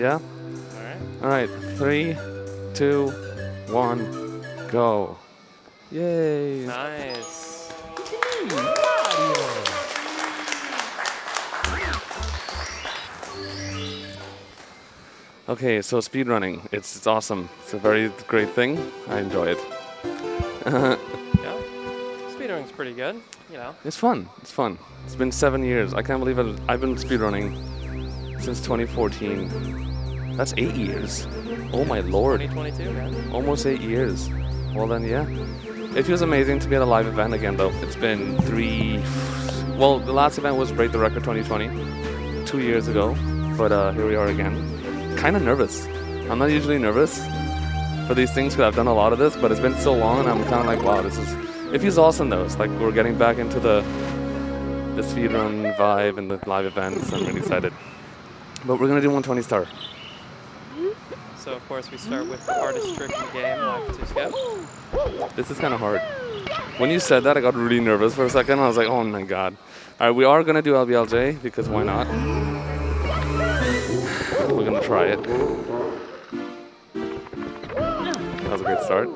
Yeah? All right. 3, 2, 1, go. Yay. Nice. Okay, so speedrunning. It's awesome. It's a very great thing. I enjoy it. Yeah. Speedrunning's pretty good, you know. It's fun. It's fun. It's been 7 years. I can't believe it. I've been speedrunning since 2014. That's 8 years. Oh my lord. 2022, man. Almost 8 years. Well then, yeah. It feels amazing to be at a live event again, though. It's been 3... Well, the last event was Break the Record 2020, 2 years ago. But here we are again. Kind of nervous. I'm not usually nervous for these things because I've done a lot of this, but it's been so long and I'm kind of like, wow, this is... It feels awesome, though. It's like we're getting back into the speedrun vibe and the live events. I'm really excited. But we're going to do 120 star. So, of course, we start with the hardest trick in the game, lack to skip. This is kind of hard. When you said that, I got really nervous for a second. I was like, oh my god. All right, we are going to do LBLJ because why not? We're going to try it. That was a great start.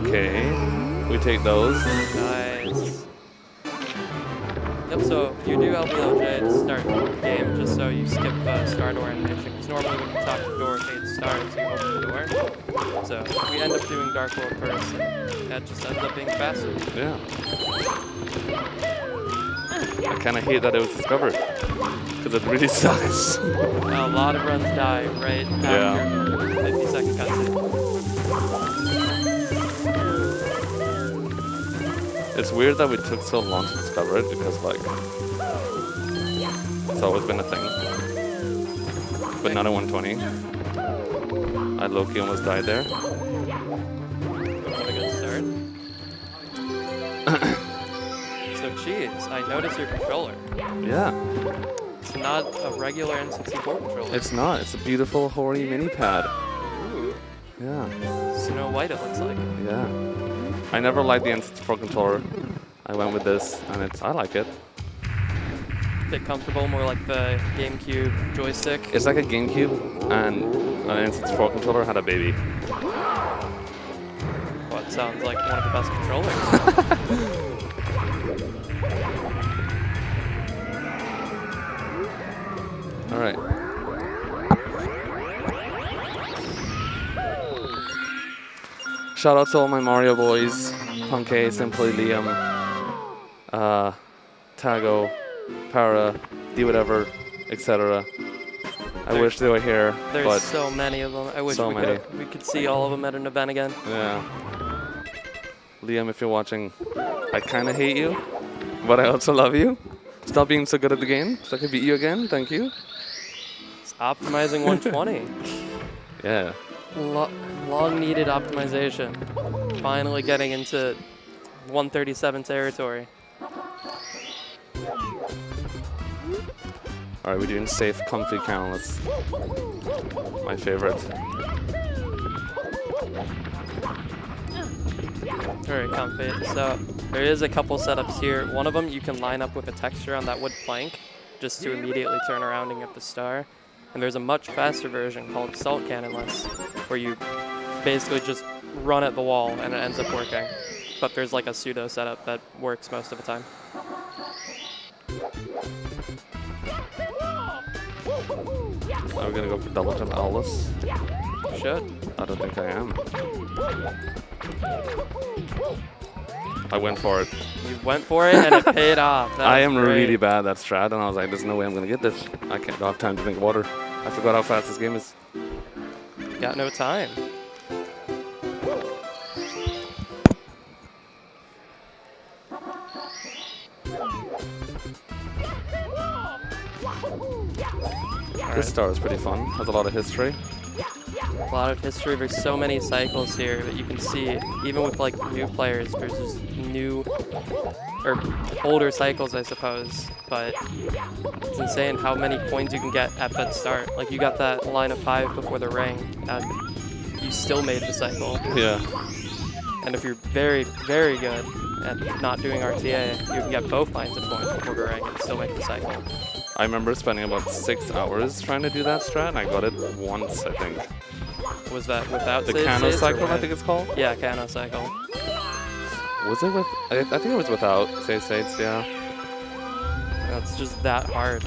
Okay, we take those. Nice. Yep, so you do LBLJ to start the game just so you skip star door animation. Because normally when you top the door, fade stars, you open the door. So we end up doing Dark World first, and that just ends up being faster. Yeah. I kind of hate that it was discovered. Because it really sucks. A lot of runs die right after 50-second cutscene. It's weird that we took so long to discover it because, like, it's always been a thing. But not at 120. I low-key almost died there. What a good start. So, cheese, I noticed your controller. Yeah. It's not a regular N64 controller. It's not. It's a beautiful, hoary mini pad. Ooh. Yeah. Snow White, it looks like. Yeah. I never liked the N64 controller. I went with this, and I like it. Bit comfortable, more like the GameCube joystick. It's like a GameCube, and an N64 controller had a baby. Well, it sounds like one of the best controllers. All right. Shout out to all my Mario boys, Punkay, Simply, Liam, Tago, Para, D whatever, etc. I wish they were here, There's but so many of them. I wish so we could see all of them at an event again. yeah. Liam, if you're watching, I kind of hate you, but I also love you. Stop being so good at the game so I can beat you again. Thank you. It's optimizing 120. Yeah. Long needed optimization. Finally getting into 137 territory. All right, we're doing safe, comfy countless. My favorite. Very comfy. So there is a couple setups here. One of them you can line up with a texture on that wood plank just to immediately turn around and get the star. And there's a much faster version called Salt Cannonless, where you basically just run at the wall and it ends up working. But there's like a pseudo setup that works most of the time. Are we gonna go for double jump Alice? Should. I don't think I am. I went for it. You went for it and it paid off. That I was am great. really bad at that strat, and I was like, there's no way I'm gonna get this. I don't have time to drink water. I forgot how fast this game is. Got no time. This star is pretty fun. Has a lot of history. A lot of history. There's so many cycles here that you can see. Even with like new players, there's just new or older cycles, I suppose. But it's insane how many coins you can get at that start. Like you got that line of 5 before the ring, and you still made the cycle. Yeah. And if you're very, very good at not doing RTA, you can get both lines of points before quartering and still make the cycle. I remember spending about 6 hours trying to do that strat, and I got it once, I think. Was that without The save Cano states or cycle, I with? think it's called? Yeah, Cano cycle. Was it with? I think it was without save states, yeah. It's just that hard.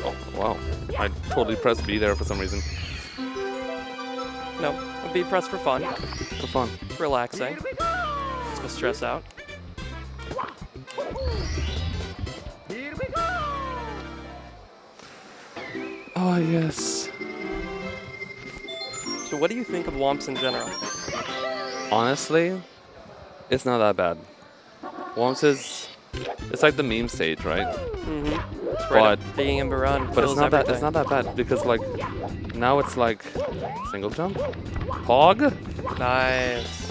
Oh, wow. I totally pressed B there for some reason. No, it'd be pressed for fun, For fun. relaxing. To stress out. Oh, yes. So what do you think of Womps in general? Honestly, it's not that bad. Womps is, it's like the meme stage, right? Mm-hmm. It's right But- up being in Barun. But it's kills not that. It's everything. not that bad because like now it's like single jump, pog. Nice.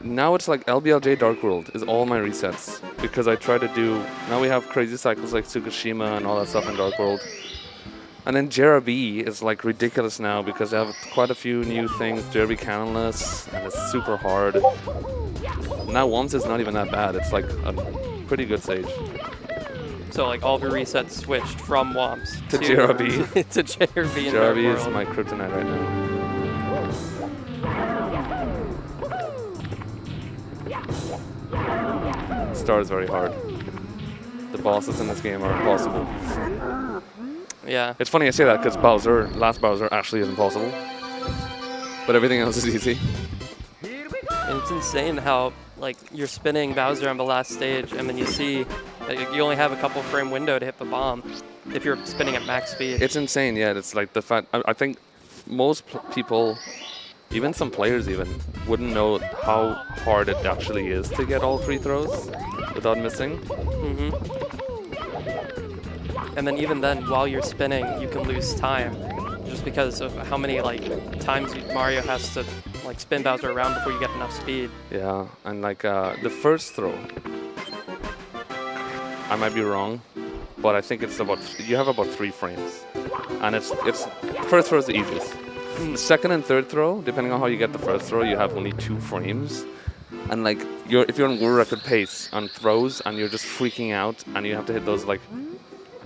Now it's like LBLJ Dark World is all my resets because I try to do. Now we have crazy cycles like Tsukushima and all that stuff in Dark World. And then JRB is like ridiculous now because they have quite a few new things. JRB canonless and it's super hard. Now Womps is not even that bad. It's like a pretty good stage. So like all the resets switched from Womps To JRB. to JRB in Dark JRB is World. my kryptonite right now. Star is very hard. The bosses in this game are impossible. Yeah. It's funny I say that because Bowser, last Bowser, actually is impossible. But everything else is easy. And it's insane how like you're spinning Bowser on the last stage and then you see that you only have a couple frame window to hit the bomb if you're spinning at max speed. It's insane, yeah. It's like the fact. I think most people, even some players even, wouldn't know how hard it actually is to get all 3 throws without missing. Mm-hmm. And then even then, while you're spinning, you can lose time just because of how many like times Mario has to like spin Bowser around before you get enough speed. Yeah, and like the first throw, I might be wrong, but I think it's about you have about 3 frames, and it's first throw is the easiest. The second and third throw, depending on how you get the first throw, you have only 2 frames, and like if you're on world record pace on throws and you're just freaking out and you have to hit those like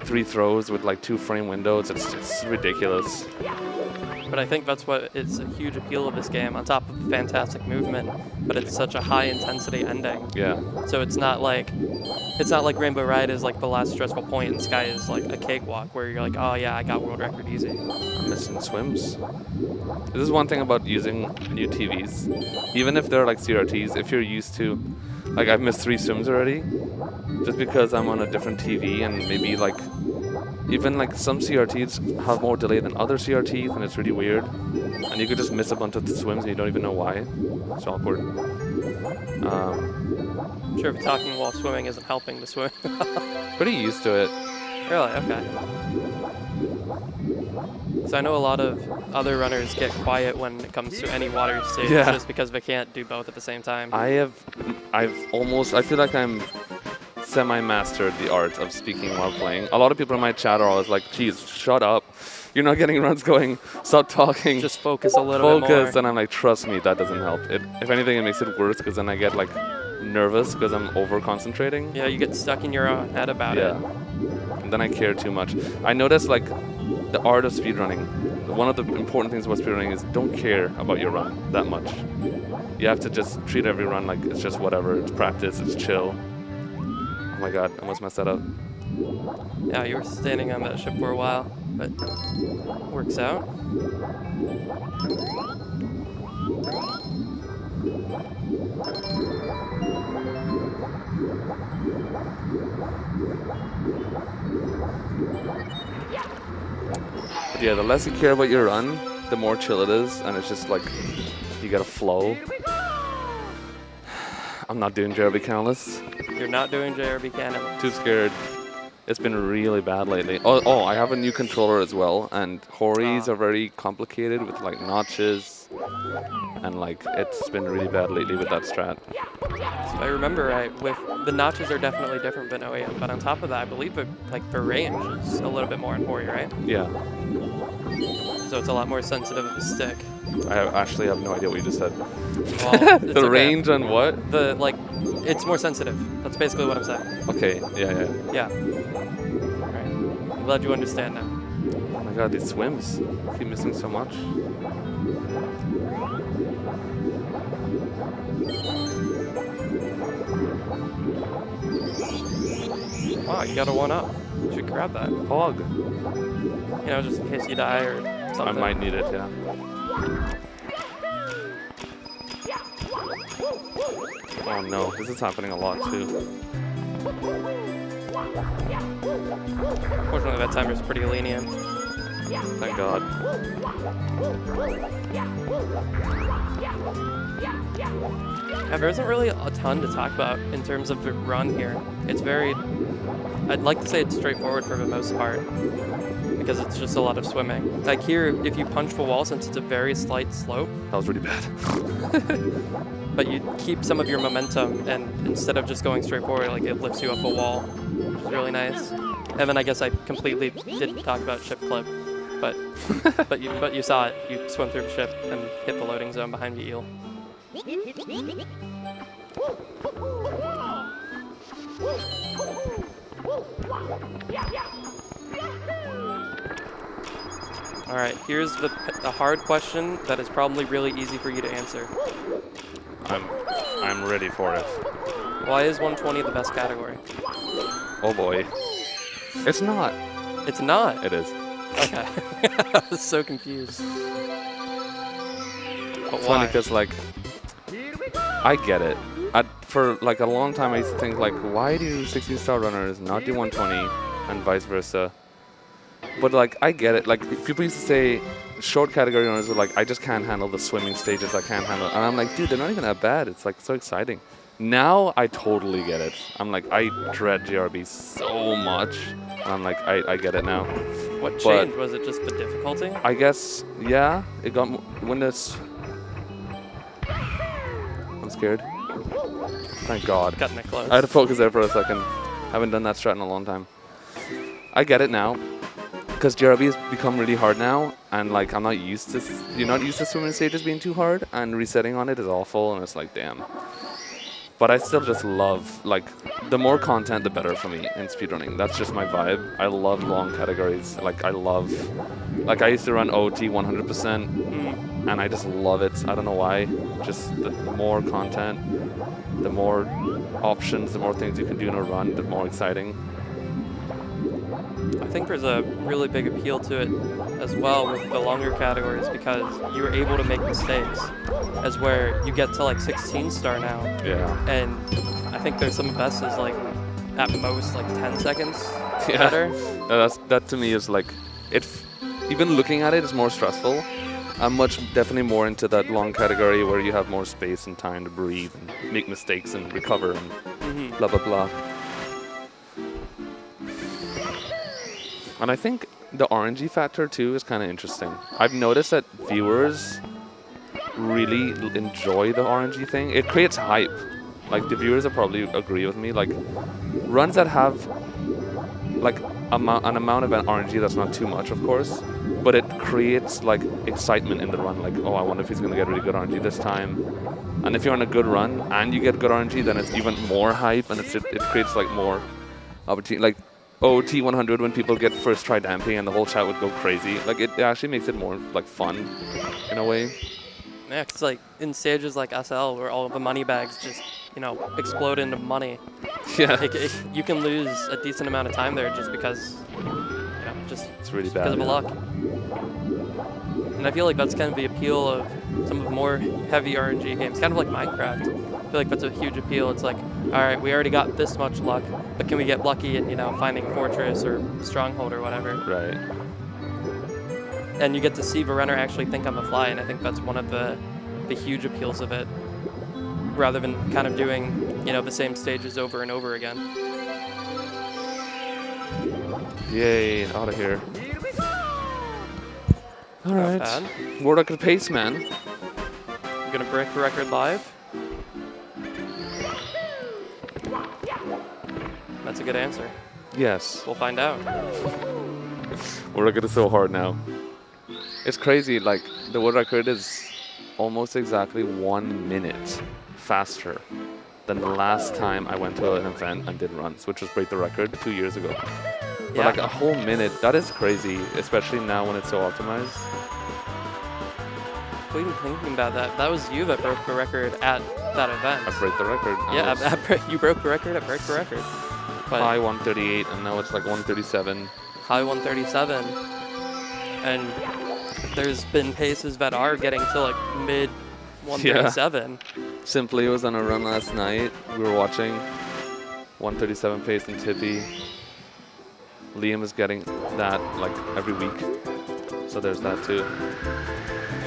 3 throws with like 2 frame windows, it's ridiculous. But I think that's what is a huge appeal of this game, on top of fantastic movement, but it's such a high intensity ending. Yeah. So it's not like Rainbow Ride is like the last stressful point and Sky is like a cakewalk where you're like, oh yeah, I got world record easy. I'm missing swims. This is one thing about using new TVs. Even if they're like CRTs, if you're used to, like I've missed 3 swims already, just because I'm on a different TV and maybe like, even like some CRTs have more delay than other CRTs and it's really weird. And you could just miss a bunch of the swims and you don't even know why. It's awkward. I'm sure if talking while swimming isn't helping to swim. Pretty used to it. Really? Okay. So I know a lot of other runners get quiet when it comes to any water stage Yeah. just because they can't do both at the same time. I feel like I'm semi-mastered the art of speaking while playing. A lot of people in my chat are always like, geez, shut up. You're not getting runs going. Stop talking. Just focus a little bit more. Focus. And I'm like, trust me, that doesn't help. If anything, it makes it worse because then I get like nervous because I'm over-concentrating. Yeah, you get stuck in your own head about Yeah. And then I care too much. I noticed like the art of speedrunning. One of the important things about speedrunning is don't care about your run that much. You have to just treat every run like it's just whatever. It's practice. It's chill. Oh my god, I almost messed that up. it. Yeah, you were standing on that ship for a while, but works out. But yeah, the less you care about your run, the more chill it is, and it's just like you get a flow. I'm not doing JRB countless. You're not doing JRB cannon. Too scared. It's been really bad lately. Oh, I have a new controller as well, and Horis are very complicated with like notches, and like it's been really bad lately with that strat. If I remember right, with the notches are definitely different than OEM, but on top of that, I believe the range is a little bit more in Hori, right? Yeah. So so it's a lot more sensitive of a stick. Actually have no idea what you just said. Well, it's The okay. range on what? It's more sensitive. That's basically what I'm saying. Okay, yeah. Yeah. All right. I'm glad you understand now. Oh my god, these swims. I keep missing so much. Wow, you got a 1-up. You should grab that. Pog. You know, just in case you die or something. I might need it, yeah. Oh no, this is happening a lot too. Fortunately, that timer's pretty lenient. Thank God. Yeah, there isn't really a ton to talk about in terms of the run here. It's very, I'd like to say it's straightforward for the most part, because it's just a lot of swimming. Like here, if you punch the wall, since it's a very slight slope, That was really bad. but you keep some of your momentum, and instead of just going straight forward, like it lifts you up a wall, which is really nice. And then I guess I completely didn't talk about ship clip, but but you saw it. You swim through the ship and hit the loading zone behind the eel. All right, here's the hard question that is probably really easy for you to answer. I'm ready for it. Why is 120 the best category? Oh boy. It's not. It's not. It is. Okay. I was so confused. But It's why? funny because like, I get it. For like a long time I used to think like, why do 16-star runners not do 120 and vice versa? But like, I get it. Like people used to say short category runners are like, I just can't handle the swimming stages. I can't handle it. And I'm like, dude, they're not even that bad. It's like so exciting. Now I totally get it. I'm like, I dread GRB so much. And I'm like, I get it now. What changed? Was it just the difficulty? I guess, yeah. It got when this. I'm scared. Thank God. Cutting it close. I had to focus there for a second. Haven't done that strat in a long time. I get it now. Because GRB has become really hard now, and like I'm not used to. You're not used to swimming stages being too hard, and resetting on it is awful, and it's like, damn. But I still just love, like, the more content, the better for me in speedrunning. That's just my vibe. I love long categories. Like, I used to run OT 100%, and I just love it. I don't know why. Just the more content, the more options, the more things you can do in a run, the more exciting. I think there's a really big appeal to it as well with the longer categories because you're able to make mistakes, as where you get to like 16-star now. Yeah. And I think there's some best is like at most like 10 seconds better. That to me is like, even looking at it is more stressful. I'm definitely more into that long category where you have more space and time to breathe and make mistakes and recover and blah, blah, blah. And I think the RNG factor too is kind of interesting. I've noticed that viewers really enjoy the RNG thing. It creates hype. Like the viewers will probably agree with me. Like runs that have like an amount of RNG that's not too much, of course, but it creates like excitement in the run. Like, oh, I wonder if he's gonna get really good RNG this time. And if you're on a good run and you get good RNG, then it's even more hype, and it creates like more opportunity. Like OT 100 when people get first try damping and the whole chat would go crazy. Like it actually makes it more like fun in a way. Yeah, it's like in stages like SL where all of the money bags just, explode into money. Yeah. You can lose a decent amount of time there just because, it's really because bad. of luck. And I feel like that's kind of the appeal of some of the more heavy RNG games, kind of like Minecraft. I feel like that's a huge appeal. It's like, all right, we already got this much luck, but can we get lucky in, finding Fortress or Stronghold or whatever? Right. And you get to see the runner actually think on the fly, and I think that's one of the huge appeals of it, rather than kind of doing, the same stages over and over again. Yay, out of here. All right. Bad. World record pace, man. I'm gonna break the record live. That's a good answer. Yes. We'll find out. World record is so hard now. It's crazy. Like the world record is almost exactly 1 minute faster than the last time I went to an event and did runs, which was break the record 2 years ago. But Yeah. like a whole minute, that is crazy, especially now when it's so optimized. Even thinking about that, that was you that broke the record at that event. I break the record. Yeah, you broke the record at Break the Record. But High 138, and now it's like 137. high 137. And there's been paces that are getting to like mid 137. Simply was on a run last night. We were watching 137 pace in Tippy. Liam is getting that like every week. So there's that too.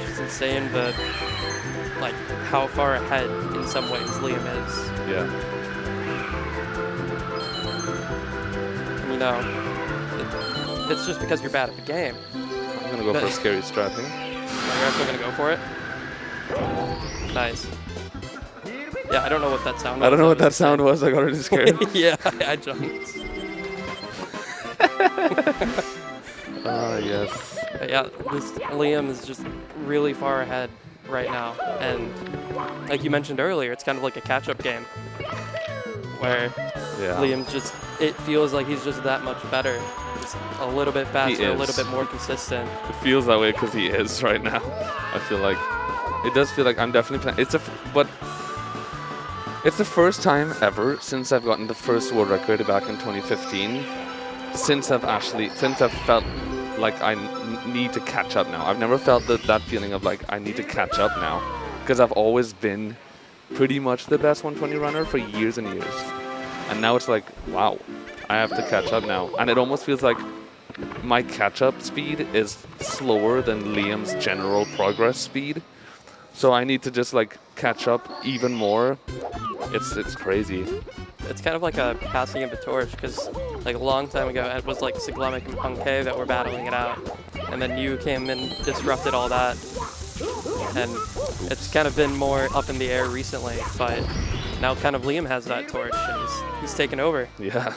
It's insane that like how far ahead in some ways Liam is. Yeah. You know, it's just because you're bad at the game. I'm gonna go for a scary strat here. You're actually gonna go for it? Nice. Yeah, I don't know what that sound was. I don't know what that sound was. I got really scared. Yeah, I jumped. Yes. But yeah, this Liam is just really far ahead right now. And like you mentioned earlier, it's kind of like a catch-up game where Liam's just, it feels like he's just that much better. Just a little bit faster, a little bit more consistent. It feels that way because he is right now. I feel like it does feel like I'm definitely playing. But it's the first time ever since I've gotten the first world record back in 2015. Since I've felt like I need to catch up now. I've never felt that feeling of like I need to catch up now, because I've always been pretty much the best 120 runner for years and years. And now it's like, wow, I have to catch up now. And it almost feels like my catch-up speed is slower than Liam's general progress speed. So I need to just like catch up even more. It's crazy. It's kind of like a passing of the torch, because like a long time ago it was like Siglemic and Punkay that were battling it out, and then you came and disrupted all that, and it's kind of been more up in the air recently, but now kind of Liam has that torch and he's taken over. Yeah.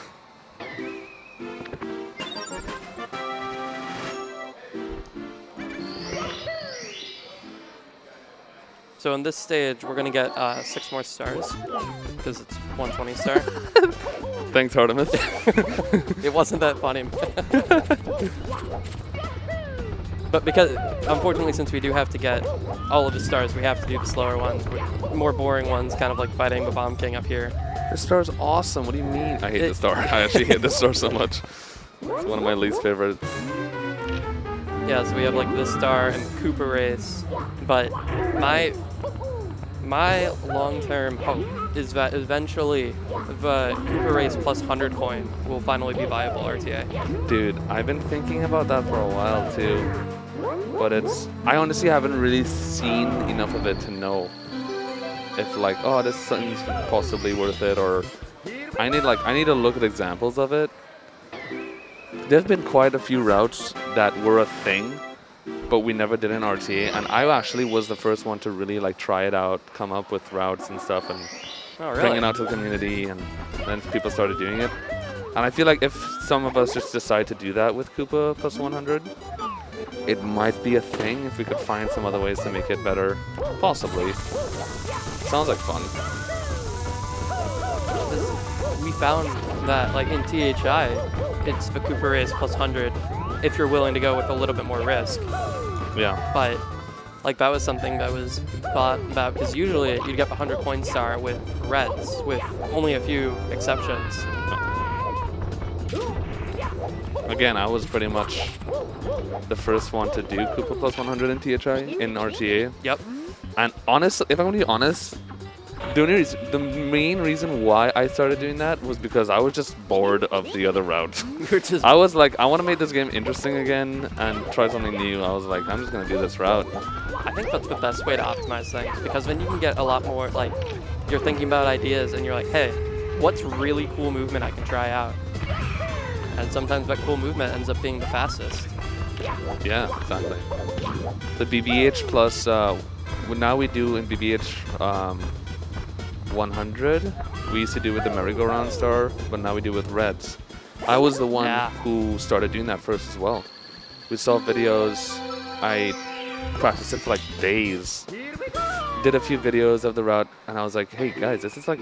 So in this stage, we're going to get 6 more stars, because it's 120 star. Thanks, Artemis. It wasn't that funny. But because, unfortunately, since we do have to get all of the stars, we have to do the slower ones, more boring ones, kind of like fighting the Bomb King up here. The star's awesome. What do you mean? I hate the star. I actually hate the star so much. It's one of my least favorite. Yeah, so we have like the star and Cooper race, but my long-term hope is that eventually the Cooper race plus 100 coin will finally be viable RTA. Dude, I've been thinking about that for a while too, but I honestly haven't really seen enough of it to know if like, oh, this something's possibly worth it, or I need to look at examples of it. There's been quite a few routes that were a thing, but we never did an RTA, and I actually was the first one to really like try it out, come up with routes and stuff, and bring it out to the community, and then people started doing it. And I feel like if some of us just decide to do that with Koopa plus 100, it might be a thing if we could find some other ways to make it better. Possibly. Sounds like fun. We found that like in THI, it's the Cooper race plus 100 if you're willing to go with a little bit more risk. Yeah. But like that was something that was thought about, because usually you'd get the 100 coin star with reds, with only a few exceptions. Again, I was pretty much the first one to do Koopa plus 100 in THI in RTA. Yep. And honestly, if I'm going to be honest, the main reason why I started doing that was because I was just bored of the other routes. I was like, I want to make this game interesting again and try something new. I was like, I'm just going to do this route. I think that's the best way to optimize things, because then you can get a lot more, like, you're thinking about ideas and you're like, hey, what's really cool movement I can try out? And sometimes that cool movement ends up being the fastest. Yeah, exactly. The BBH plus, now we do in BBH 100. We used to do with the merry-go-round star, but now we do with reds. I was the one who started doing that first as well. We saw videos I practiced it for like days. Did a few videos of the route, and I was like, hey guys, this is like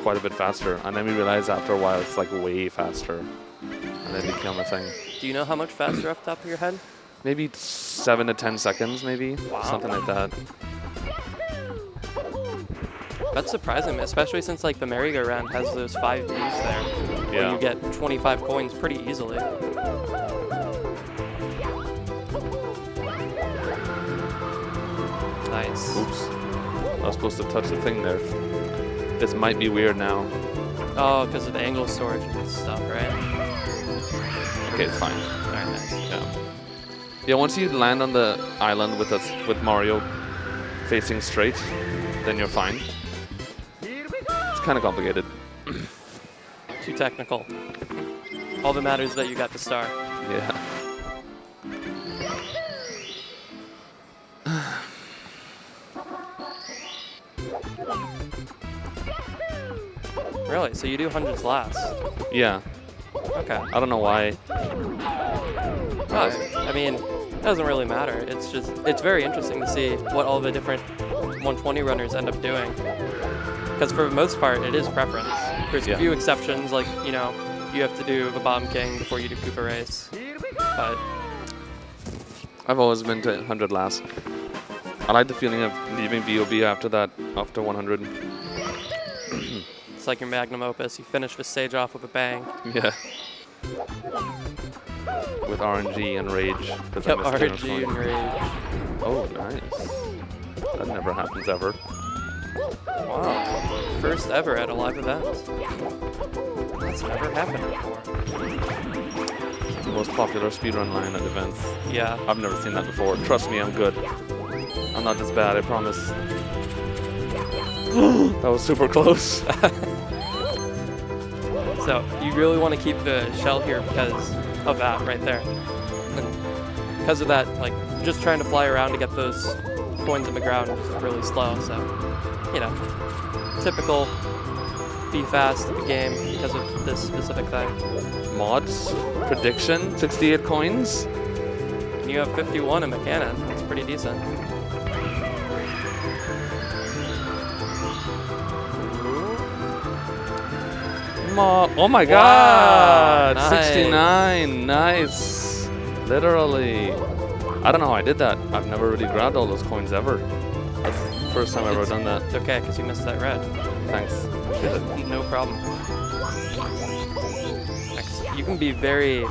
quite a bit faster. And then we realized after a while it's like way faster. And then it became a thing. Do you know how much faster off the top of your head? Maybe 7 to 10 seconds, maybe. Wow. Something like that. That's surprising, especially since like the merry-go-round has those 5 Bs there. Where Yeah. you get 25 coins pretty easily. Nice. Oops. I was supposed to touch the thing there. This might be weird now. Oh, because of the angle storage and stuff, right? Okay, it's fine. Alright, nice. Yeah. Yeah, once you land on the island with Mario facing straight, then you're fine. It's kind of complicated. Too technical. All that matters is that you got the star. Yeah. Really? So you do hundreds last? Yeah. Okay. I don't know why. I mean, it doesn't really matter. It's just, it's very interesting to see what all the different 120 runners end up doing. Because for the most part, it is preference. There's a few exceptions, like, you know, you have to do the Bomb King before you do Koopa Race. But I've always been to 100 last. I like the feeling of leaving BOB after that, after 100. it's like your magnum opus. You finish the stage off with a bang. Yeah. With RNG and rage. Yep, RNG and rage. Oh, nice. That never happens ever. Wow. First ever at a live event. That's never happened before. The most popular speedrun line at events. Yeah. I've never seen that before. Trust me, I'm good. I'm not this bad, I promise. That was super close. So you really want to keep the shell here because of that right there. And because of that, like just trying to fly around to get those coins in the ground is really slow. So, you know, typical be fast at the game because of this specific thing. Mods, prediction, 68 coins. And you have 51 in the cannon. That's pretty decent. Oh my Wow, god! nice. 69, nice. Literally. I don't know how I did that. I've never really grabbed all those coins ever. That's the first time I've ever done that. It's okay, because you missed that red. Thanks. No problem. Next, you can be very,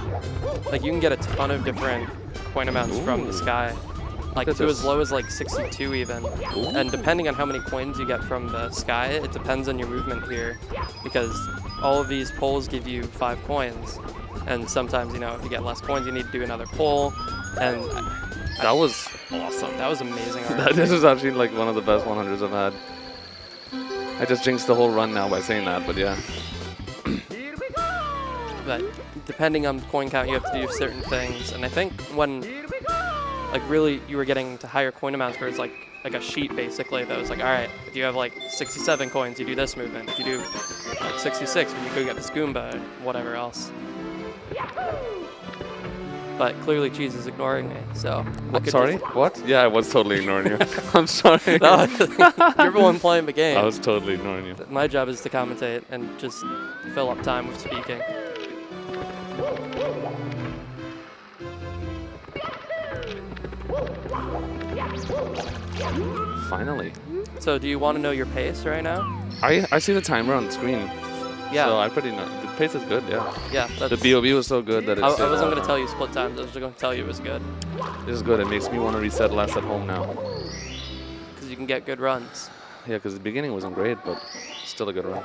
like you can get a ton of different coin amounts from the sky. Like Look at to this. as low as like 62 even. And depending on how many coins you get from the sky, it depends on your movement here. Because all of these poles give you 5 coins. And sometimes, you know, if you get less coins, you need to do another pole. And That was awesome. that was amazing art. This is actually like one of the best 100s I've had. I just jinxed the whole run now by saying that, but yeah. But depending on the coin count, you have to do certain things. And I think when, like, really you were getting to higher coin amounts where it's like a sheet basically that was like, all right, if you have like 67 coins, you do this movement. If you do like 66, then you go get this Goomba or whatever else. But clearly Cheese is ignoring me, so. I could Sorry? just- What? Yeah, I was totally ignoring you. I'm sorry. No, you're the one playing the game. I was totally ignoring you. My job is to commentate and just fill up time with speaking. Finally. So do you want to know your pace right now? I see the timer on the screen. Yeah. So I pretty know. The pace is good, yeah. Yeah, that's, The BOB was so good that it's. I wasn't going to tell you split times. I was just going to tell you it was good. This is good. It makes me want to reset less at home now. Because you can get good runs. Yeah, because the beginning wasn't great, but still a good run.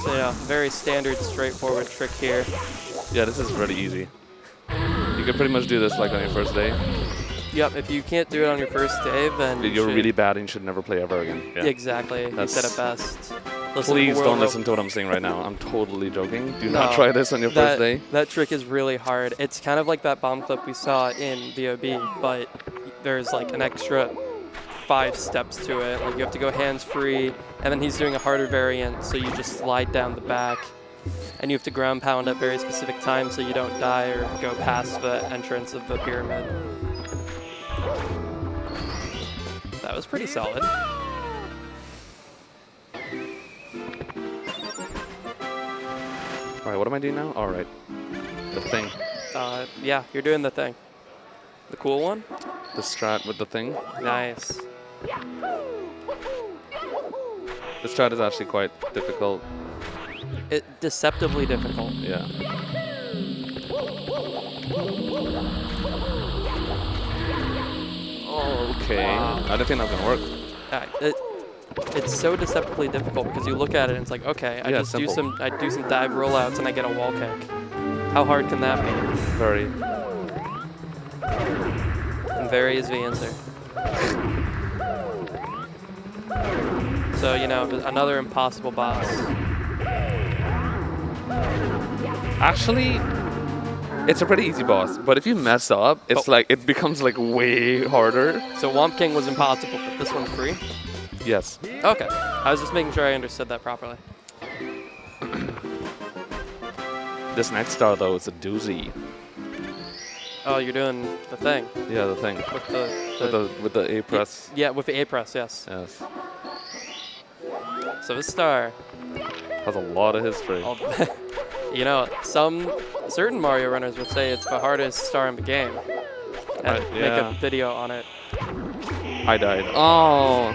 So yeah, very standard, straightforward trick here. Yeah, this is really easy. You can pretty much do this like on your first day. Yep, if you can't do it on your first day, then you You're should- really bad and you should never play ever again. Yeah. Exactly, you said it That's- best. Listen to Please World don't Rope. listen to what I'm saying right now. I'm totally joking. Do No, not try this on your first day. That trick is really hard. It's kind of like that bomb clip we saw in VOB, but there's like an extra 5 steps to it. Like you have to go hands free, and then he's doing a harder variant, so you just slide down the back, and you have to ground pound at very specific times so you don't die or go past the entrance of the pyramid. That was pretty solid. All right, what am I doing now? All right, the thing. Yeah, you're doing the thing. The cool one? The strat with the thing. Nice. The strat is actually quite difficult. Deceptively difficult. Yeah. Oh, okay. Wow. I don't think that's gonna work. It's so deceptively difficult because you look at it and it's like, okay, I Yeah, just do simple. some dive rollouts and I get a wall kick. How hard can that be? Very. And very is the answer. So, you know, another impossible boss. Actually, it's a pretty easy boss, but if you mess up, it's like it becomes like way harder. So Womp King was impossible, but this one's free? Yes. Okay. I was just making sure I understood that properly. This next star though is a doozy. Oh, you're doing the thing. Yeah, the thing with the A press. Yeah, with the A press, yes. Yes. So this star, Has a lot of history. you know, certain Mario runners would say it's the hardest star in the game, and Right, make yeah. a video on it. I died. Oh,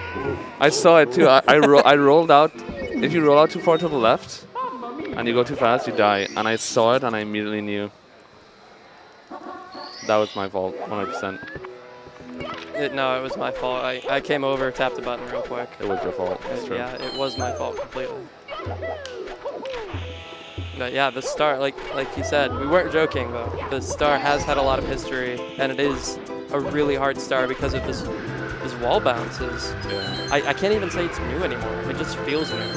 I saw it too. I rolled out. If you roll out too far to the left, and you go too fast, you die. And I saw it, and I immediately knew. That was my fault, 100%. No, it was my fault. I came over, tapped the button real quick. It was your fault. That's true. Yeah, it was my fault completely. But yeah, the star, like you said, we weren't joking though. The star has had a lot of history, and it is a really hard star because of this wall bounces. Yeah. I can't even say it's new anymore. It just feels new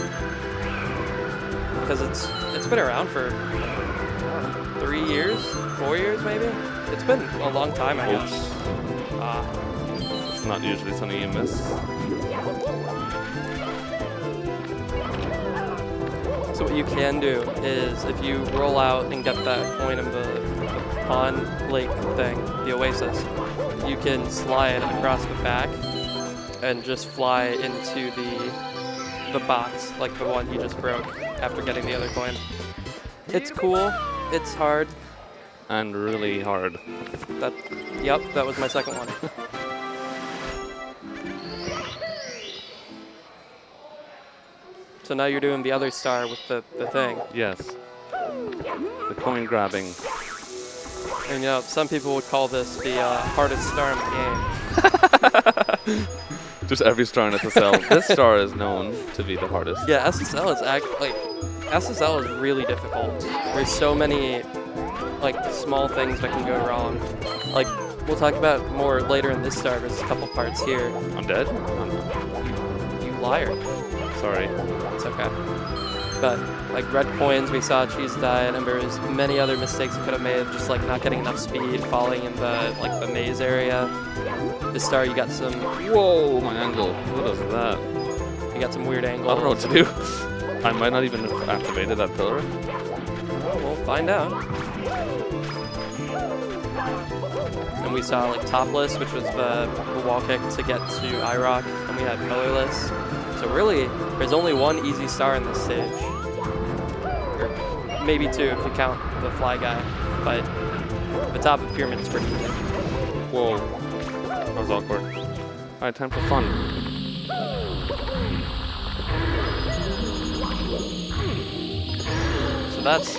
because it's been around for 3 years, 4 years maybe. It's been a long time, I guess. It's not usually something you miss. So what you can do is if you roll out and get that coin of the pond lake thing, the oasis, you can slide across the back and just fly into the box, like the one you just broke after getting the other coin. It's cool. It's hard. And really hard. Yep, that was my second one. So now you're doing the other star with the thing. Yes. The coin grabbing. And you know, some people would call this the hardest star in the game. Just every star in SSL. This star is known to be the hardest. Yeah, SSL is SSL is really difficult. There's so many like small things that can go wrong. Like we'll talk about more later in this star. There's a couple parts here. I'm dead? You liar. Sorry. It's okay. But like red coins, we saw Cheese died, and there's many other mistakes we could have made, just like not getting enough speed, falling in the maze area. This star, you got some. Whoa, my angle. What is that? You got some weird angles. I don't know what to do. I might not even have activated that pillar. Well, we'll find out. And we saw like topless, which was the wall kick to get to IROC, and we had pillarless. So really, there's only one easy star in this stage. Or maybe two if you count the fly guy. But the top of the pyramid is pretty easy. Whoa. That was awkward. Alright, time for fun. So that's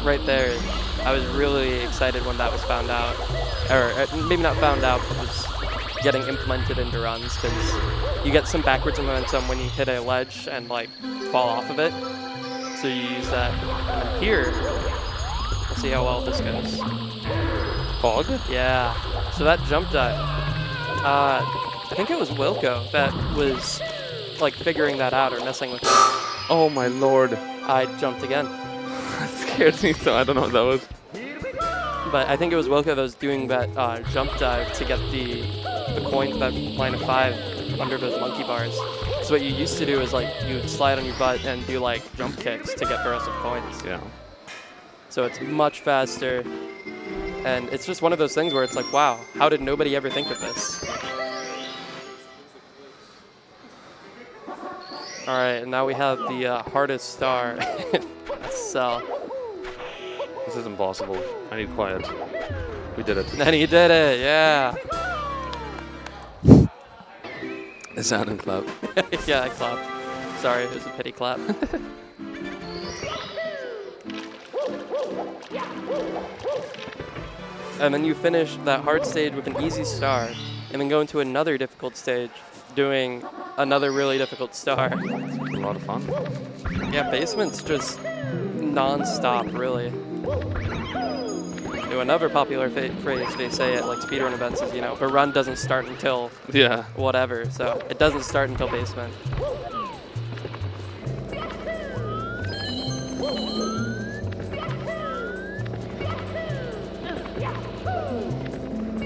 right there. I was really excited when that was found out. Or maybe not found out, but was getting implemented into runs, because you get some backwards momentum when you hit a ledge and like fall off of it. So you use that. And then here, we'll see how well this goes. Fog? Yeah. So that jump dive. I think it was Wilco that was like figuring that out or messing with it. Oh my lord. I jumped again. That scared me, so I don't know what that was. But I think it was Wilco that was doing that jump dive to get the coin to that line of 5 under those monkey bars. So what you used to do is like you would slide on your butt and do like jump kicks to get progressive points. Yeah. So it's much faster, and it's just one of those things where it's like, wow, how did nobody ever think of this? All right, and now we have the hardest star. So. This is impossible. I need quiet. We did it. And he did it, yeah. A sound and clap. Yeah, I clapped. Sorry, it was a pity clap. And then you finish that hard stage with an easy star, and then go into another difficult stage, doing another really difficult star. It's a lot of fun. Yeah, basement's just non-stop, really. Another popular phrase they say at like speedrun events is, the run doesn't start until whatever. So it doesn't start until basement.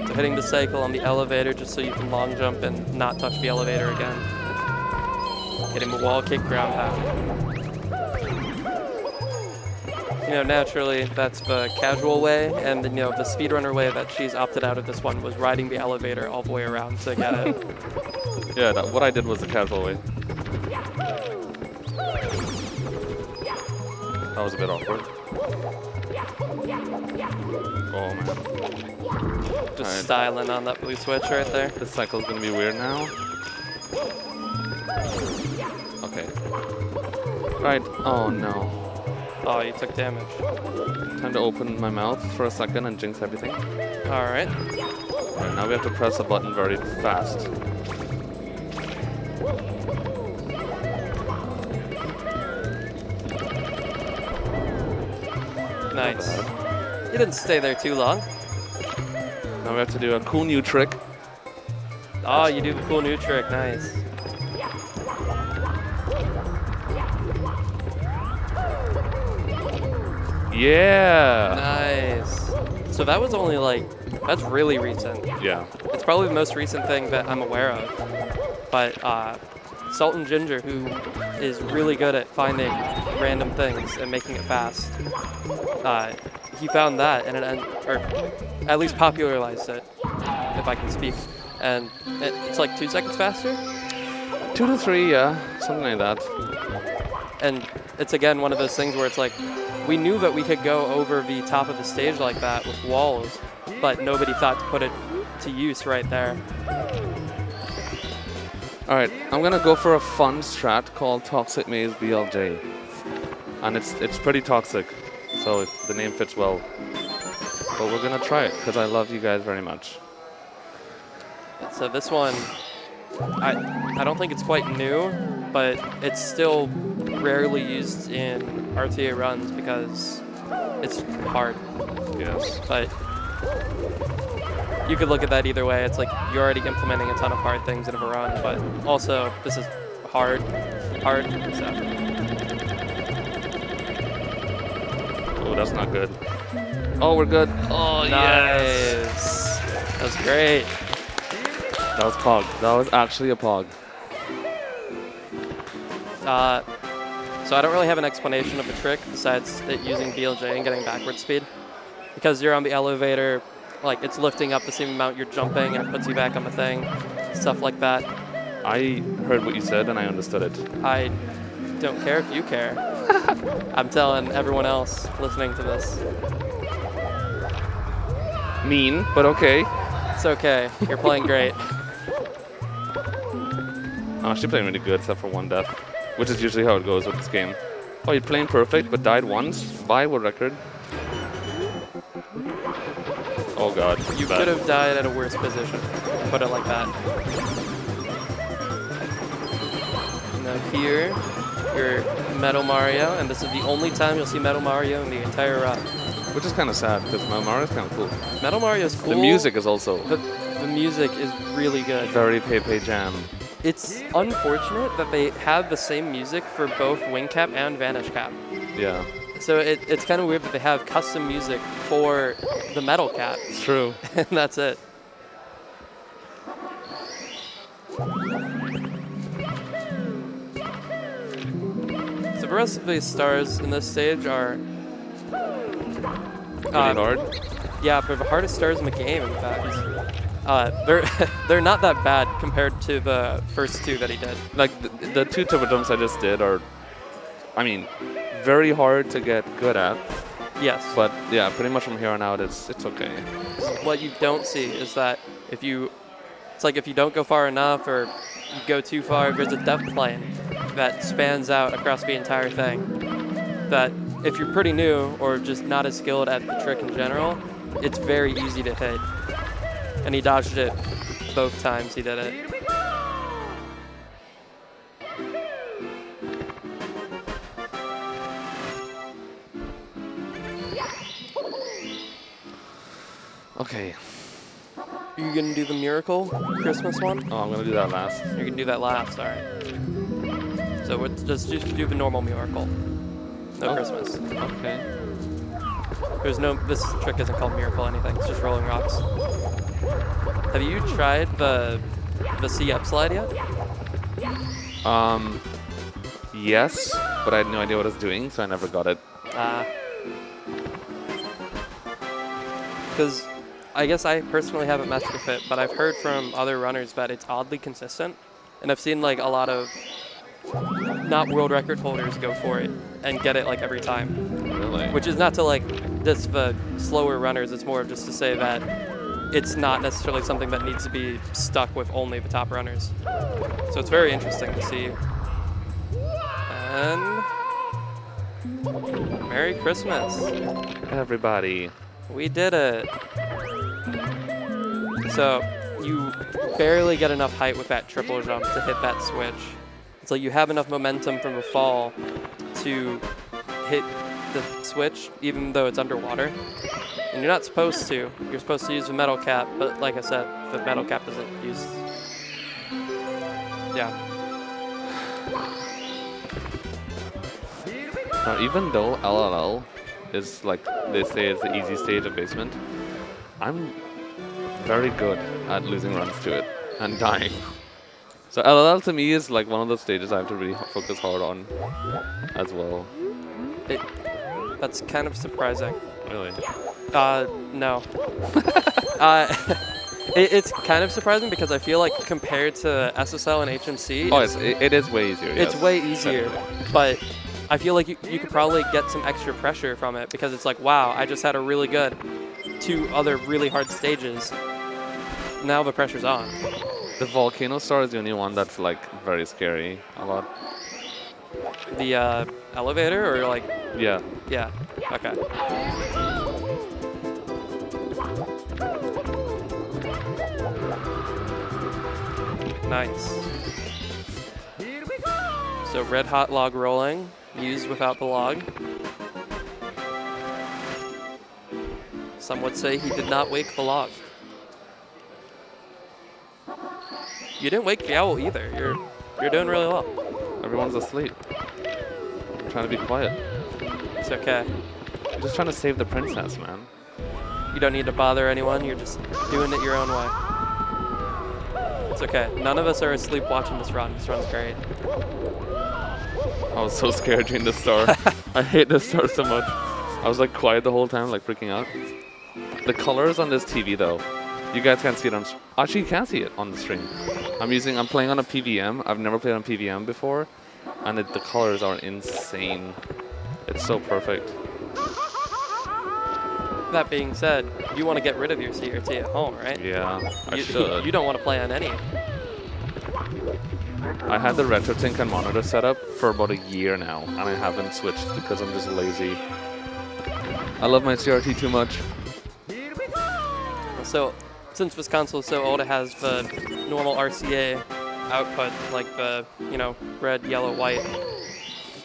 So hitting the cycle on the elevator just so you can long jump and not touch the elevator again. Hitting the wall kick ground pound. Naturally, that's the casual way, and the speedrunner way that she's opted out of this one was riding the elevator all the way around to get it. Yeah, what I did was the casual way. That was a bit awkward. Oh, man. Just styling on that blue switch right there. This cycle's gonna be weird now. Okay. Alright, oh no. Oh, you took damage. Time to open my mouth for a second and jinx everything. All right. Alright, now we have to press a button very fast. Nice. You didn't stay there too long. Now we have to do a cool new trick. Oh, you do the cool new trick. Nice. Yeah! Nice. So that was only that's really recent. Yeah. It's probably the most recent thing that I'm aware of. But Salt and Ginger, who is really good at finding random things and making it fast, he found that and or at least popularized it, if I can speak. And it's like 2 seconds faster? 2 to 3, yeah. Something like that. And it's again one of those things where it's like, we knew that we could go over the top of the stage like that with walls, but nobody thought to put it to use right there. All right, I'm gonna go for a fun strat called Toxic Maze BLJ, and it's pretty toxic, so the name fits well. But we're gonna try it because I love you guys very much. So this one, I don't think it's quite new, but it's still rarely used in RTA runs because it's hard. Yes. But you could look at that either way. It's like you're already implementing a ton of hard things in a run, but also this is hard, so. Oh, that's not good. Oh, we're good. Oh, nice. Yes. That was great. That was Pog. That was actually a Pog. So I don't really have an explanation of the trick besides it using BLJ and getting backward speed. Because you're on the elevator, it's lifting up the same amount you're jumping and it puts you back on the thing, stuff like that. I heard what you said and I understood it. I don't care if you care. I'm telling everyone else listening to this. Mean, but okay. It's okay. You're playing great. I'm actually playing really good except for one death, which is usually how it goes with this game. Oh, you're playing perfect but died once? Bye, world record. Oh god. You could have died at a worse position. Put it like that. Now here, you're Metal Mario, and this is the only time you'll see Metal Mario in the entire run. Which is kind of sad because Metal Mario's kind of cool. Metal Mario's cool. The music is also. The music is really good. Very Pepe Jam. It's unfortunate that they have the same music for both Wing Cap and Vanish Cap. Yeah. So it's kind of weird that they have custom music for the Metal Cap. It's true. And that's it. the rest of the stars in this stage are Pretty hard. Yeah, but the hardest stars in the game, in fact. They're not that bad compared to the first two that he did. Like the two turbo jumps I just did are, I mean, very hard to get good at. Yes. But yeah, pretty much from here on out, it's okay. What you don't see is that it's like if you don't go far enough or you go too far, there's a depth plane that spans out across the entire thing. That if you're pretty new or just not as skilled at the trick in general, it's very easy to hit. And he dodged it both times he did it. Okay. Are you gonna do the miracle Christmas one? Oh, I'm gonna do that last. You're gonna do that last, all right. So let's just do the normal miracle. No Christmas. Okay. This trick isn't called miracle anything, it's just rolling rocks. Have you tried the C up slide yet? Yes, but I had no idea what I was doing, so I never got it. Because I guess I personally haven't messed with it, but I've heard from other runners that it's oddly consistent. And I've seen like a lot of not world record holders go for it and get it like every time. Really? Which is not to like diss the slower runners, it's more just to say that it's not necessarily something that needs to be stuck with only the top runners. So it's very interesting to see. And Merry Christmas. Everybody. We did it. So you barely get enough height with that triple jump to hit that switch. It's like you have enough momentum from a fall to hit the switch, even though it's underwater. And you're not supposed to. You're supposed to use the metal cap, but like I said, the metal cap doesn't use... Yeah. Now, even though LLL is like they say it's the easy stage of basement, I'm very good at losing runs to it and dying. So LLL to me is like one of those stages I have to really focus hard on as well. That's kind of surprising. Really? No. It's kind of surprising because I feel like compared to SSL and HMC, it is way easier. It's yes. way easier, Definitely. but I feel like you could probably get some extra pressure from it because it's like, wow, I just had a really good 2 other really hard stages. Now the pressure's on. The volcano star is the only one that's like very scary a lot. The elevator or like... Yeah. Yeah, okay. Nice. So red hot log rolling, used without the log. Some would say he did not wake the log. You didn't wake the owl either. You're doing really well. Everyone's asleep. I'm trying to be quiet. It's okay. I'm just trying to save the princess, man. You don't need to bother anyone. You're just doing it your own way. It's okay. None of us are asleep watching this run. This run's great. I was so scared during the star. I hate this star so much. I was like quiet the whole time, like freaking out. The colors on this TV though, you guys can't see it on. Actually, you can see it on the stream. I'm playing on a PVM. I've never played on PVM before, and the colors are insane. It's so perfect. That being said, you want to get rid of your CRT at home, right? Yeah, I should. You don't want to play on any. I had the RetroTink and monitor set up for about a year now, and I haven't switched because I'm just lazy. I love my CRT too much. So, since this console is so old, it has the normal RCA output, like the, red, yellow, white.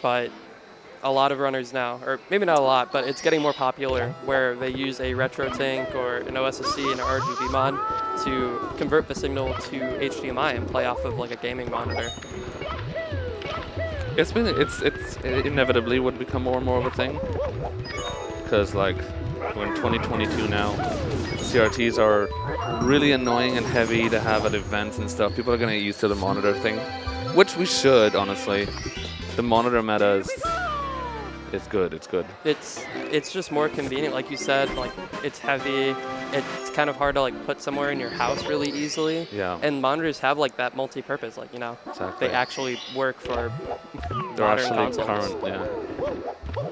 But a lot of runners now, or maybe not a lot, but it's getting more popular where they use a RetroTink or an OSSC and an RGB mod to convert the signal to HDMI and play off of like a gaming monitor. It inevitably would become more and more of a thing. Because like, we're in 2022 now. CRTs are really annoying and heavy to have at events and stuff. People are going to get used to the monitor thing, which we should, honestly. the monitor meta is good. It's good. It's just more convenient, like you said. Like it's heavy. It's kind of hard to like put somewhere in your house really easily. Yeah. And monitors have like that multi-purpose, like Exactly. they actually work for They're modern actually consoles. current. Yeah.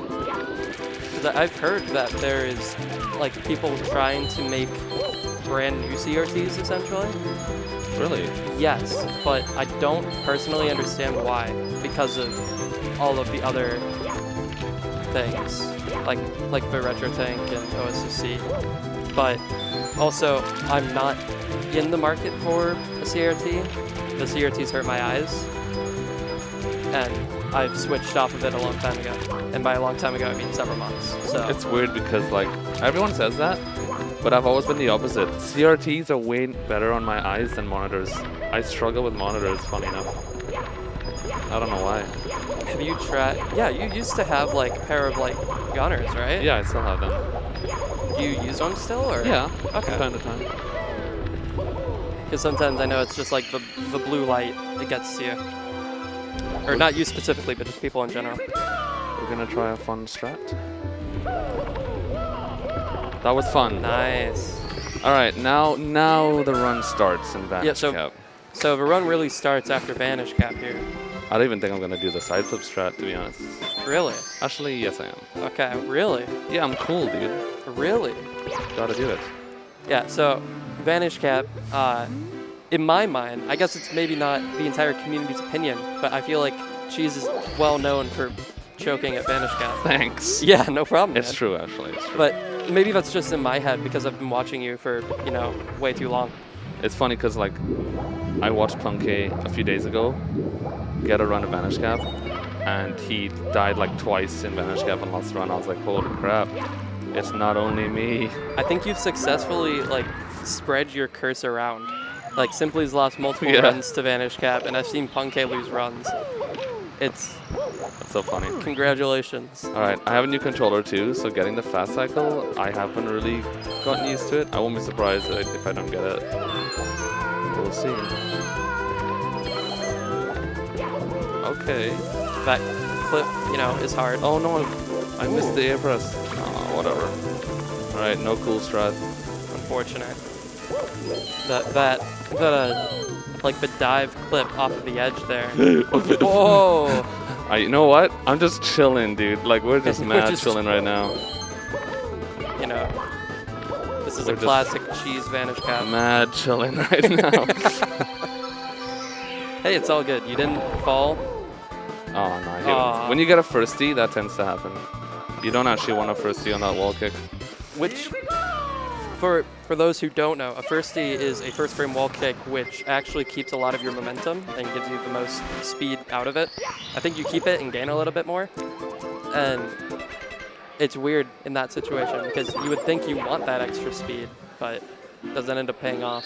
'Cause I've heard that there is like people trying to make brand new CRTs essentially. Really? Yes, but I don't personally understand why, because of all of the other things, like the retro tank and OSSC. But also, I'm not in the market for a CRT. The CRTs hurt my eyes, and I've switched off of it a long time ago. And by a long time ago, I mean several months. So It's weird because like everyone says that, but I've always been the opposite. CRTs are way better on my eyes than monitors. I struggle with monitors, funny enough. I don't know why. have you tried? Yeah, you used to have like a pair of like gunners, right? Yeah, I still have them. Do you use them still, or? Yeah, Okay. from time to time. Because sometimes I know it's just like the blue light that gets to you. Or not you specifically, but just people in general. We're gonna try a fun strat. That was fun. Nice. All right, now the run starts in Vanish Yeah, so- Cap. So the run really starts after Vanish Cap here. I don't even think I'm gonna do the side flip strat, to be honest. Really? Actually, yes I am. Okay, really? Yeah, I'm cool, dude. Really? Gotta do it. Yeah, so Vanish Cap, in my mind, I guess it's maybe not the entire community's opinion, but I feel like Cheese is well known for choking at Vanish Cap. Thanks. Yeah, no problem. It's man. true, actually. It's true. But maybe that's just in my head because I've been watching you for, way too long. It's funny because like I watched Punkay a few days ago get a run of Vanish Cap, and he died like twice in Vanish Cap on last run. I was like, holy crap! It's not only me. I think you've successfully like spread your curse around. Like Simply's lost multiple Yeah. runs to Vanish Cap, and I've seen Punkay lose runs. It's That's so funny. congratulations. All right, I have a new controller too, so getting the fast cycle, I haven't really gotten used to it. I won't be surprised if I don't get it. We'll see. Okay. That clip, is hard. Oh no, I missed the air press. Oh, whatever. All right, no cool strat. Unfortunate. Like the dive clip off of the edge there. Whoa! You know what? I'm just chilling, dude. Like we're just We're mad just- chilling right now. This is We're a just- classic Cheese Vanish Cap. Mad chilling right now. Hey, it's all good. You didn't fall. Oh no, I hate Aw. it. When you get a firstie, that tends to happen. You don't actually want a firstie on that wall kick. Which, for those who don't know, a firstie is a first frame wall kick, which actually keeps a lot of your momentum and gives you the most speed out of it. I think you keep it and gain a little bit more. And it's weird in that situation because you would think you want that extra speed, but it doesn't end up paying off.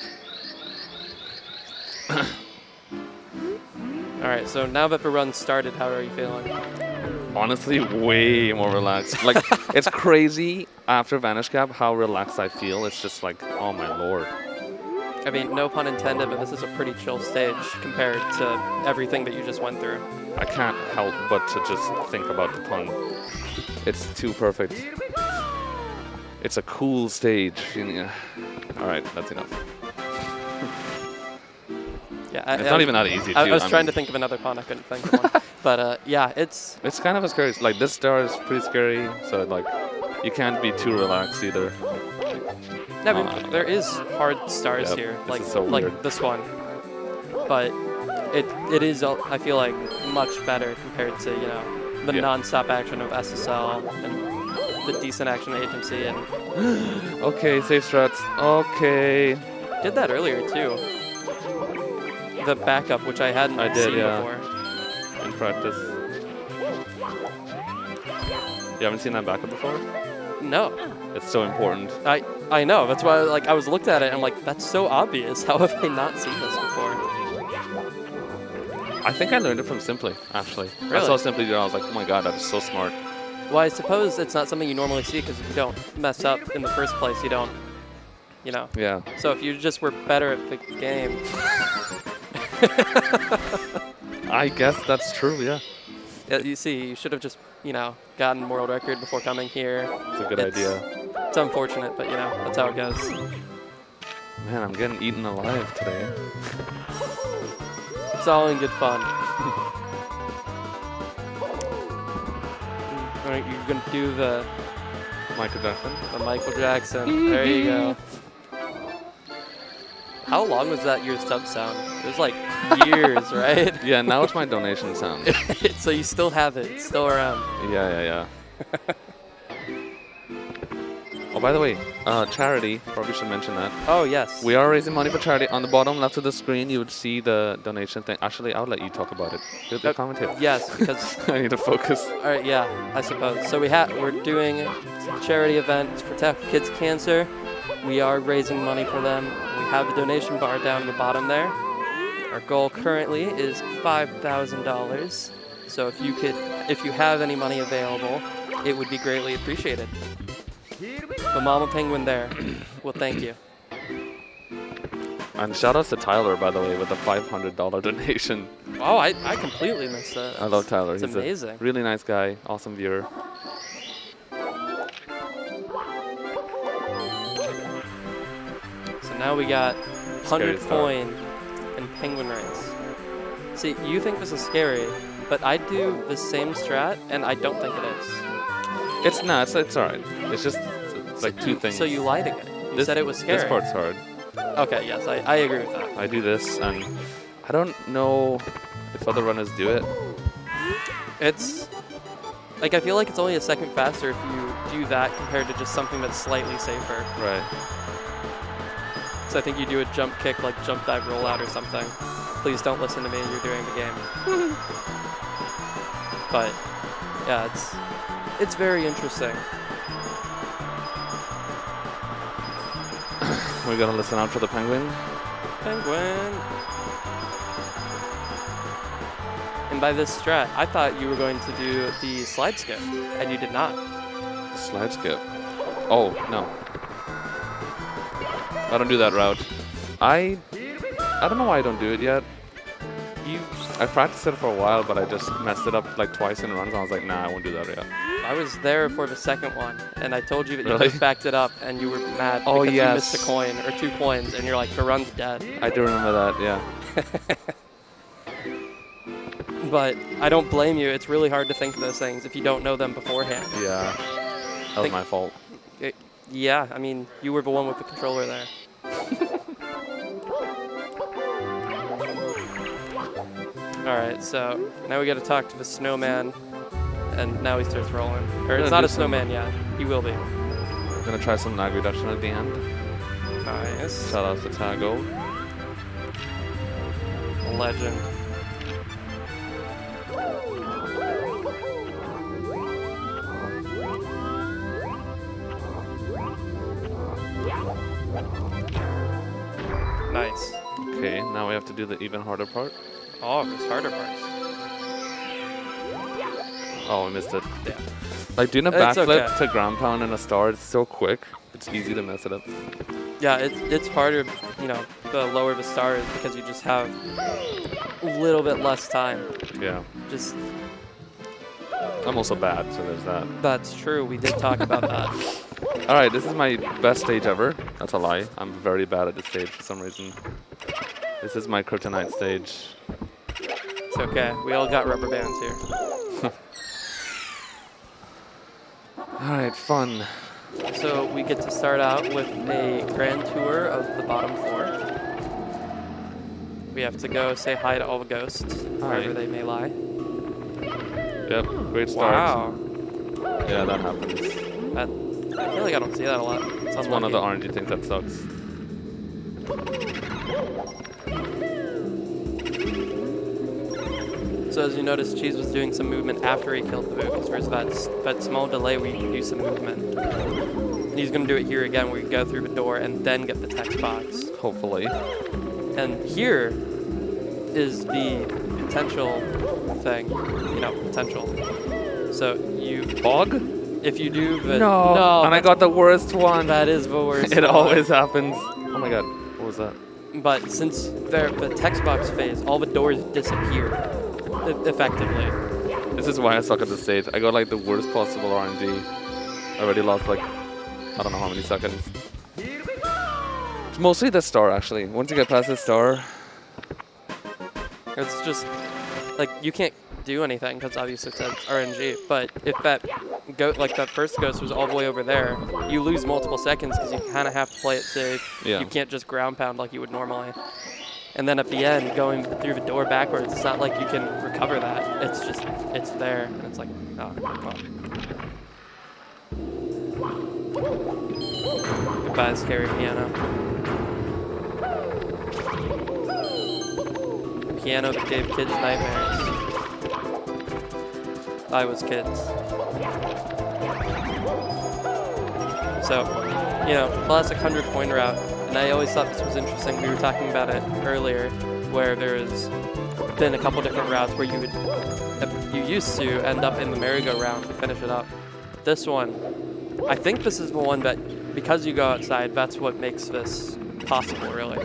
All right, so now that the run started, how are you feeling? Honestly, way more relaxed. Like, it's crazy after Vanish Cap how relaxed I feel. It's just like, oh my lord. I mean, no pun intended, but this is a pretty chill stage compared to everything that you just went through. I can't help but to just think about the pun. It's too perfect. It's a cool stage. Yeah. All right, that's enough. Yeah, It's not even that easy, too. I was I trying mean- to think of another pun, I couldn't think of one. But yeah, it's It's kind of a scary. Like, this star is pretty scary, so like, you can't be too relaxed either. there is hard stars Yep, here, this like is so like weird. this one. But it is, I feel like, much better compared to the Yeah. non-stop action of SSL and the decent action of agency, and Okay, safe strats. Okay. did that earlier too. The backup, which I hadn't I did, seen yeah. before. In practice. You haven't seen that backup before? No. It's so important. I know. That's why I was looked at it and I'm like, that's so obvious. How have I not seen this before? I think I learned it from Simply, actually. I Really? saw Simply do it, I was like, oh my god, that is so smart. Well, I suppose it's not something you normally see because if you don't mess up in the first place, you don't, Yeah. So if you just were better at the game, I guess that's true, yeah. Yeah, you see, you should have just, gotten world record before coming here. It's a good idea. It's unfortunate, but, that's how it goes. Man, I'm getting eaten alive today. It's all in good fun. All right, you're going to do the Michael Jackson. Michael Jackson. There you go. How long was that your sub sound? It was like years, right? Yeah, now it's my donation sound. So you still have it. It's still around. Yeah. Oh, by the way, charity. Probably should mention that. Oh, yes. We are raising money for charity. On the bottom left of the screen, you would see the donation thing. Actually, I'll let you talk about it. You're the commentator. Yes, because I need to focus. All right, yeah, I suppose. So we're doing a charity event to protect kids' cancer. We are raising money for them. We have a donation bar down in the bottom there. Our goal currently is $5,000. So if you have any money available, it would be greatly appreciated. The Mama Penguin there. Well, thank you. And shout outs to Tyler, by the way, with the $500 donation. Oh, I completely missed that. I love Tyler. It's He's amazing. a really nice guy, awesome viewer. So now we got 100 Scary coin and penguin race. See, you think this is scary, but I do the same strat, and I don't think it is. It's not. It's all right. It's just like two things. So you lied again. You said it was scary. This part's hard. Okay, yes, I agree with that. I do this, and I don't know if other runners do it. It's like I feel like it's only a second faster if you do that compared to just something that's slightly safer. Right. So I think you do a jump kick, like jump dive rollout or something. Please don't listen to me. You're doing the game. But yeah, it's very interesting. We're gonna listen out for the penguin. Penguin. And by this strat, I thought you were going to do the slide skip, and you did not. Slide skip. Oh, no. I don't do that route. I don't know why I don't do it yet. I practiced it for a while, but I just messed it up like twice in runs, and I was like, nah, I won't do that yet. I was there for the second one, and I told you that you Really? just backed it up, and you were mad Oh, because yes. you missed a coin or 2 coins, and you're like, the run's dead. I do remember that, yeah. But I don't blame you. It's really hard to think of those things if you don't know them beforehand. Yeah. That was my fault. Yeah, I mean, you were the one with the controller there. All right, so now we got to talk to the snowman, and now he starts rolling. Or it's not a snowman yet. He will be. I'm gonna try some lag reduction at the end. Nice. Shout out to Tago. Legend. Nice. Okay, now we have to do the even harder part. Oh, there's harder parts. Oh, I missed it. Yeah. Like doing a It's backflip okay. to ground pound in a star, it's so quick. It's easy to mess it up. Yeah, it's harder, the lower the star is because you just have a little bit less time. Yeah. Just I'm also bad, so there's that. That's true. We did talk about that. All right, this is my best stage ever. That's a lie. I'm very bad at this stage for some reason. This is my kryptonite stage. It's okay. We all got rubber bands here. All right, fun. So we get to start out with a grand tour of the bottom floor. We have to go say hi to all the ghosts, wherever they may lie. Yep, great start. Wow. Yeah, that happens. I feel like I don't see that a lot. It's one of the orangey things that sucks. So as you notice, Cheese was doing some movement after he killed the Boo, because there's that small delay where you can do some movement. And he's going to do it here again, where you go through the door and then get the text box. Hopefully. And here is the potential thing, potential. So you... Fog? If you do the... No, and I got the worst one. That is the worst It one. always happens. Oh my god, what was that? but since they're the text box phase, all the doors disappear effectively. This is why I suck at this stage. I got like the worst possible RNG. I already lost like, I don't know how many seconds. It's mostly the star actually. Once you get past the star, It's just like you can't do anything because obviously it says RNG. But if that that first ghost was all the way over there, you lose multiple seconds because you kind of have to play it safe. Yeah. You can't just ground pound like you would normally. And then at the end, going through the door backwards, it's not like you can recover that. It's just, it's there, and it's like, oh, well. Goodbye, scary piano. The piano that gave kids nightmares. I was kids. So, you know, classic 100-point route. And I always thought this was interesting. We were talking about it earlier, where there's been a couple different routes where you used to end up in the merry-go-round to finish it up. This one, I think this is the one that, because you go outside, that's what makes this possible, really.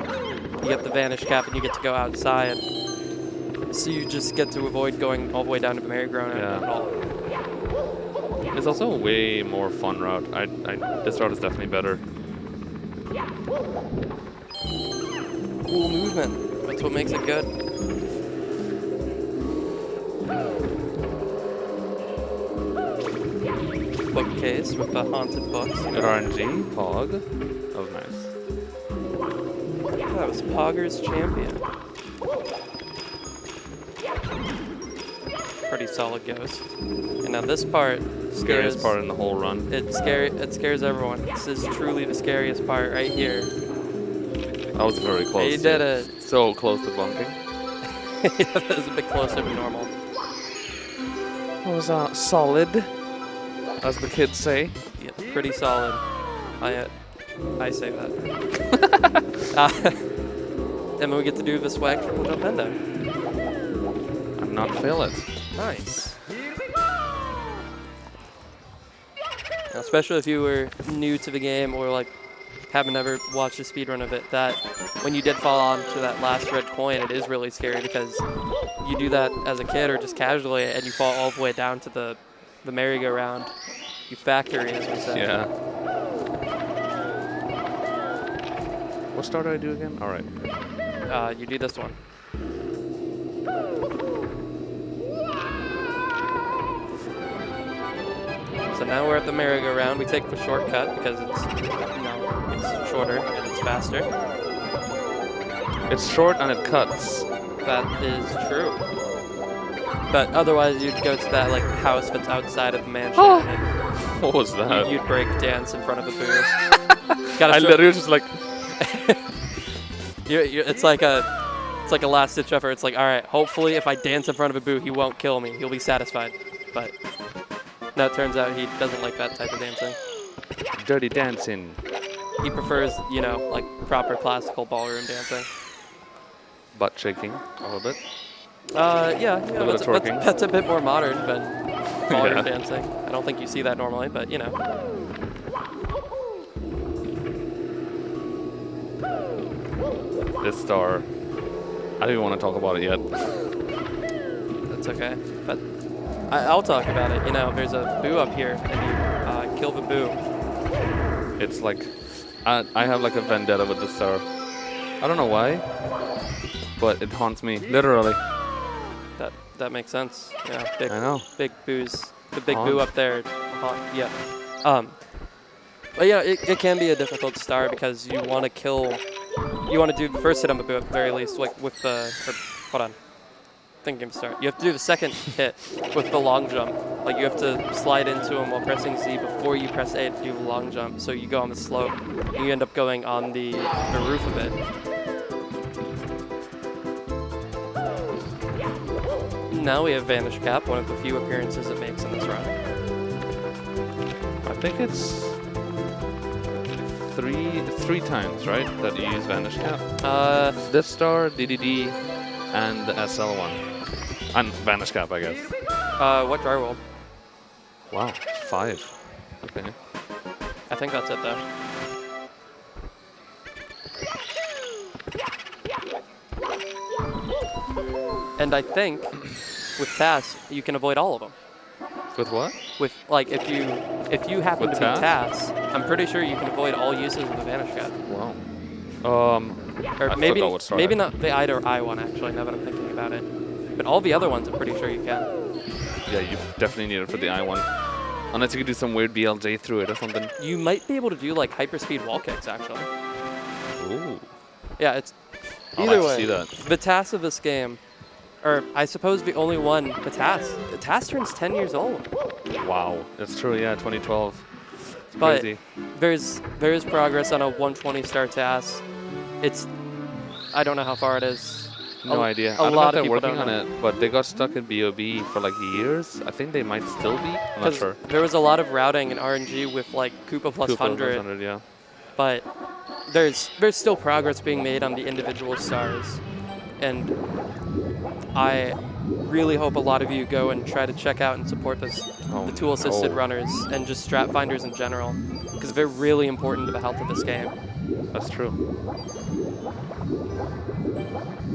You get the vanish cap and you get to go outside. So you just get to avoid going all the way down to the merry-go-round at all. it's also a way more fun route. This route is definitely better. Cool movement. That's what makes it good. Bookcase with the haunted books. Good RNG, Pog. That was nice. That was Pogger's champion. Pretty solid ghost. And now this part Scariest part in the whole run. It scares everyone. This is truly the scariest part right here. I was very close. You did it. So close to bunking. Yeah, that was a bit closer than normal. It was solid, as the kids say. Yeah, pretty solid. I say that. And we get to do the swag triple jump endo. I'm not feel it. Nice. Now, especially if you were new to the game or like haven't ever watched a speedrun of it, that when you did fall onto that last red coin, it is really scary because you do that as a kid or just casually and you fall all the way down to the merry-go-round. You factory, as we say. Yeah. What star did I do again? All right. You do this one. So now we're at the merry-go-round. We take the shortcut because it's, it's shorter and it's faster. It's short and it cuts. That is true. But otherwise, you'd go to that like house that's outside of the mansion. And What was that? you'd break dance in front of the booth. I literally was just like, It's like a last-ditch effort. It's like, all right, hopefully if I dance in front of a boo, he won't kill me. He'll be satisfied. But no, it turns out he doesn't like that type of dancing. dirty dancing. He prefers, like proper classical ballroom dancing. Butt shaking a little bit. Yeah, A little twerking. that's a bit more modern than ballroom Yeah. dancing. I don't think you see that normally, but This star, I don't even want to talk about it yet. That's okay. But I'll talk about it. There's a boo up here, and you kill the boo. It's like, I have like a vendetta with this star. I don't know why, but it haunts me, literally. That makes sense. Yeah, big, I know. big boos. The big Haunt. boo up there. Yeah. But yeah, it can be a difficult star because you want to kill. You want to do the first hit on the boo at the very least, like with the. Hold on. Thinking start. You have to do the second hit with the long jump. Like you have to slide into him while pressing Z before you press A to do the long jump. So you go on the slope, and you end up going on the roof of it. Now we have Vanish Cap, one of the few appearances it makes in this run. I think it's three times, right, that you use Vanish Cap? This star, DDD, and the SL one. And Vanish Cap, I guess. What dry world? Wow, 5. Okay. I think that's it though. And I think with TAS, you can avoid all of them. With what? With like if you happen With to be TAS? TAS, I'm pretty sure you can avoid all uses of the Vanish Cap. Wow. Or I maybe forgot what star I maybe had. not the I one actually. Now that I'm thinking about it, but all the other ones, I'm pretty sure you can. Yeah, you definitely need it for the I1. Unless you could do some weird BLJ through it or something. You might be able to do like hyperspeed wall kicks actually. Ooh. Yeah, it's I'd either like to way. see that. The TAS of this game, or I suppose the only one, the TAS. The TAS turns 10 years old. Wow. That's true, yeah, 2012. It's But crazy. there's progress on a 120 star TAS. It's, I don't know how far it is. No idea. A I don't know lot if of they're people working don't on know. it, but they got stuck in BOB for like years. I think they might still be. I'm not 'Cause sure. there was a lot of routing and RNG with like Koopa plus Koopa 100, 100, yeah. but there's still progress being made on the individual stars, and I really hope a lot of you go and try to check out and support the tool assisted no. runners and just strat finders in general, because they're really important to the health of this game. That's true.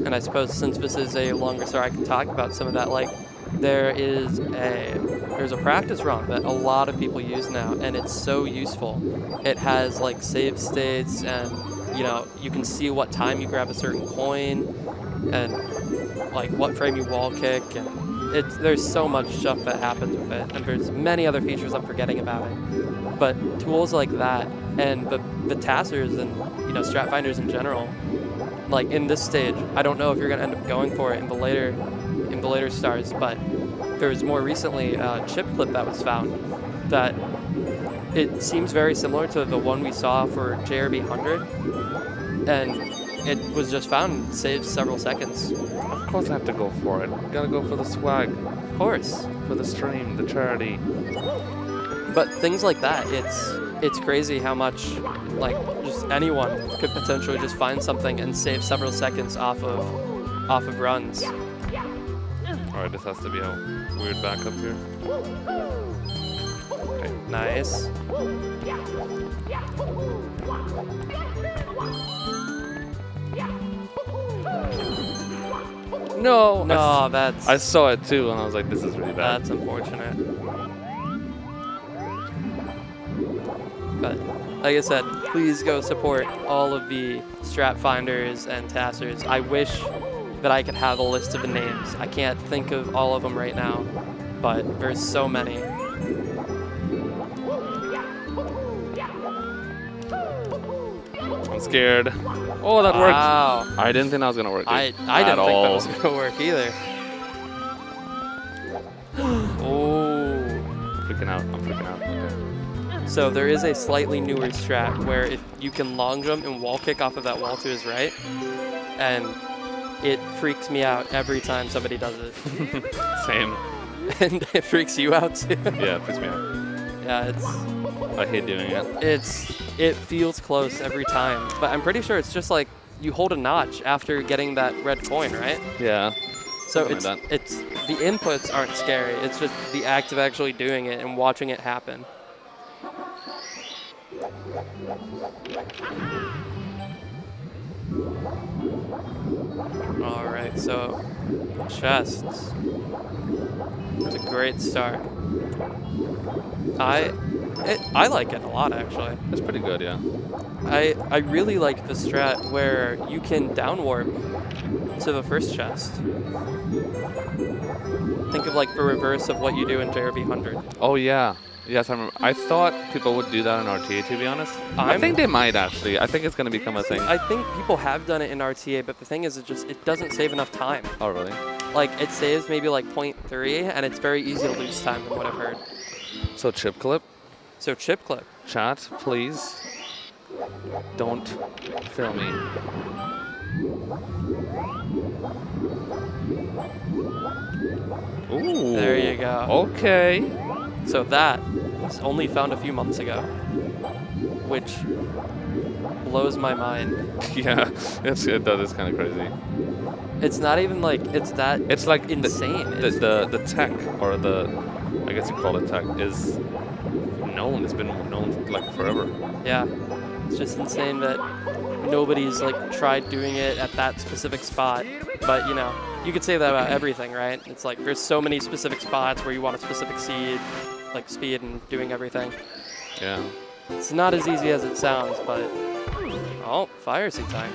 And I suppose since this is a longer story, I can talk about some of that. Like, there's a practice run that a lot of people use now, and it's so useful. It has like save states, and you can see what time you grab a certain coin, and like what frame you wall kick, and there's so much stuff that happens with it, and there's many other features I'm forgetting about it. But tools like that, and the tassers and strat finders in general, like in this stage, I don't know if you're gonna end up going for it in the later stars, but there was more recently a chip clip that was found that it seems very similar to the one we saw for JRB 100, and it was just found and saved several seconds. Of course I have to go for it. Gotta go for the swag. Of course. For the stream, the charity. But things like that, it's crazy how much like just anyone could potentially just find something and save several seconds off of runs. Alright, this has to be a weird backup here. Okay. Nice. No! No, that's I saw it too and I was like, this is really bad. that's unfortunate. But like I said, please go support all of the strat finders and tassers. I wish that I could have a list of the names. I can't think of all of them right now, but there's so many. I'm scared. Oh, that worked. Wow. I didn't think that was gonna work. I dude. didn't At think that all. was going to work either. Oh. Freaking out. I'm freaking out. Okay. So there is a slightly newer strat where if you can long jump and wall kick off of that wall to his right, and it freaks me out every time somebody does it. Same. And it freaks you out too. Yeah, it freaks me out. Yeah, I hate doing it. it feels close every time, but I'm pretty sure it's just like you hold a notch after getting that red coin, right? Yeah. So Something like it's the inputs aren't scary. It's just the act of actually doing it and watching it happen. All right, so chests. It's a great start. I like it a lot actually. It's pretty good, yeah. I really like the strat where you can down warp to the first chest. Think of like the reverse of what you do in JRB 100. Oh, yeah. Yes, I remember. I thought people would do that in RTA, to be honest. I think they might, actually. I think it's going to become a thing. I think people have done it in RTA, but the thing is, it doesn't save enough time. Oh, really? Like, it saves maybe like 0.3, and it's very easy to lose time from what I've heard. So, chip clip. So, chip clip. Chat, please. Don't fail me. Ooh. There you go. Okay. So that was only found a few months ago, which blows my mind. Yeah, that is kind of crazy. It's not even like it's like insane. The tech, or I guess you call it tech, is known. It's been known like forever. Yeah. It's just insane that nobody's like tried doing it at that specific spot. But you know, you could say that about everything, right? It's like there's so many specific spots where you want a specific seed, like speed and doing everything. Yeah. It's not as easy as it sounds, but oh, fire seed time.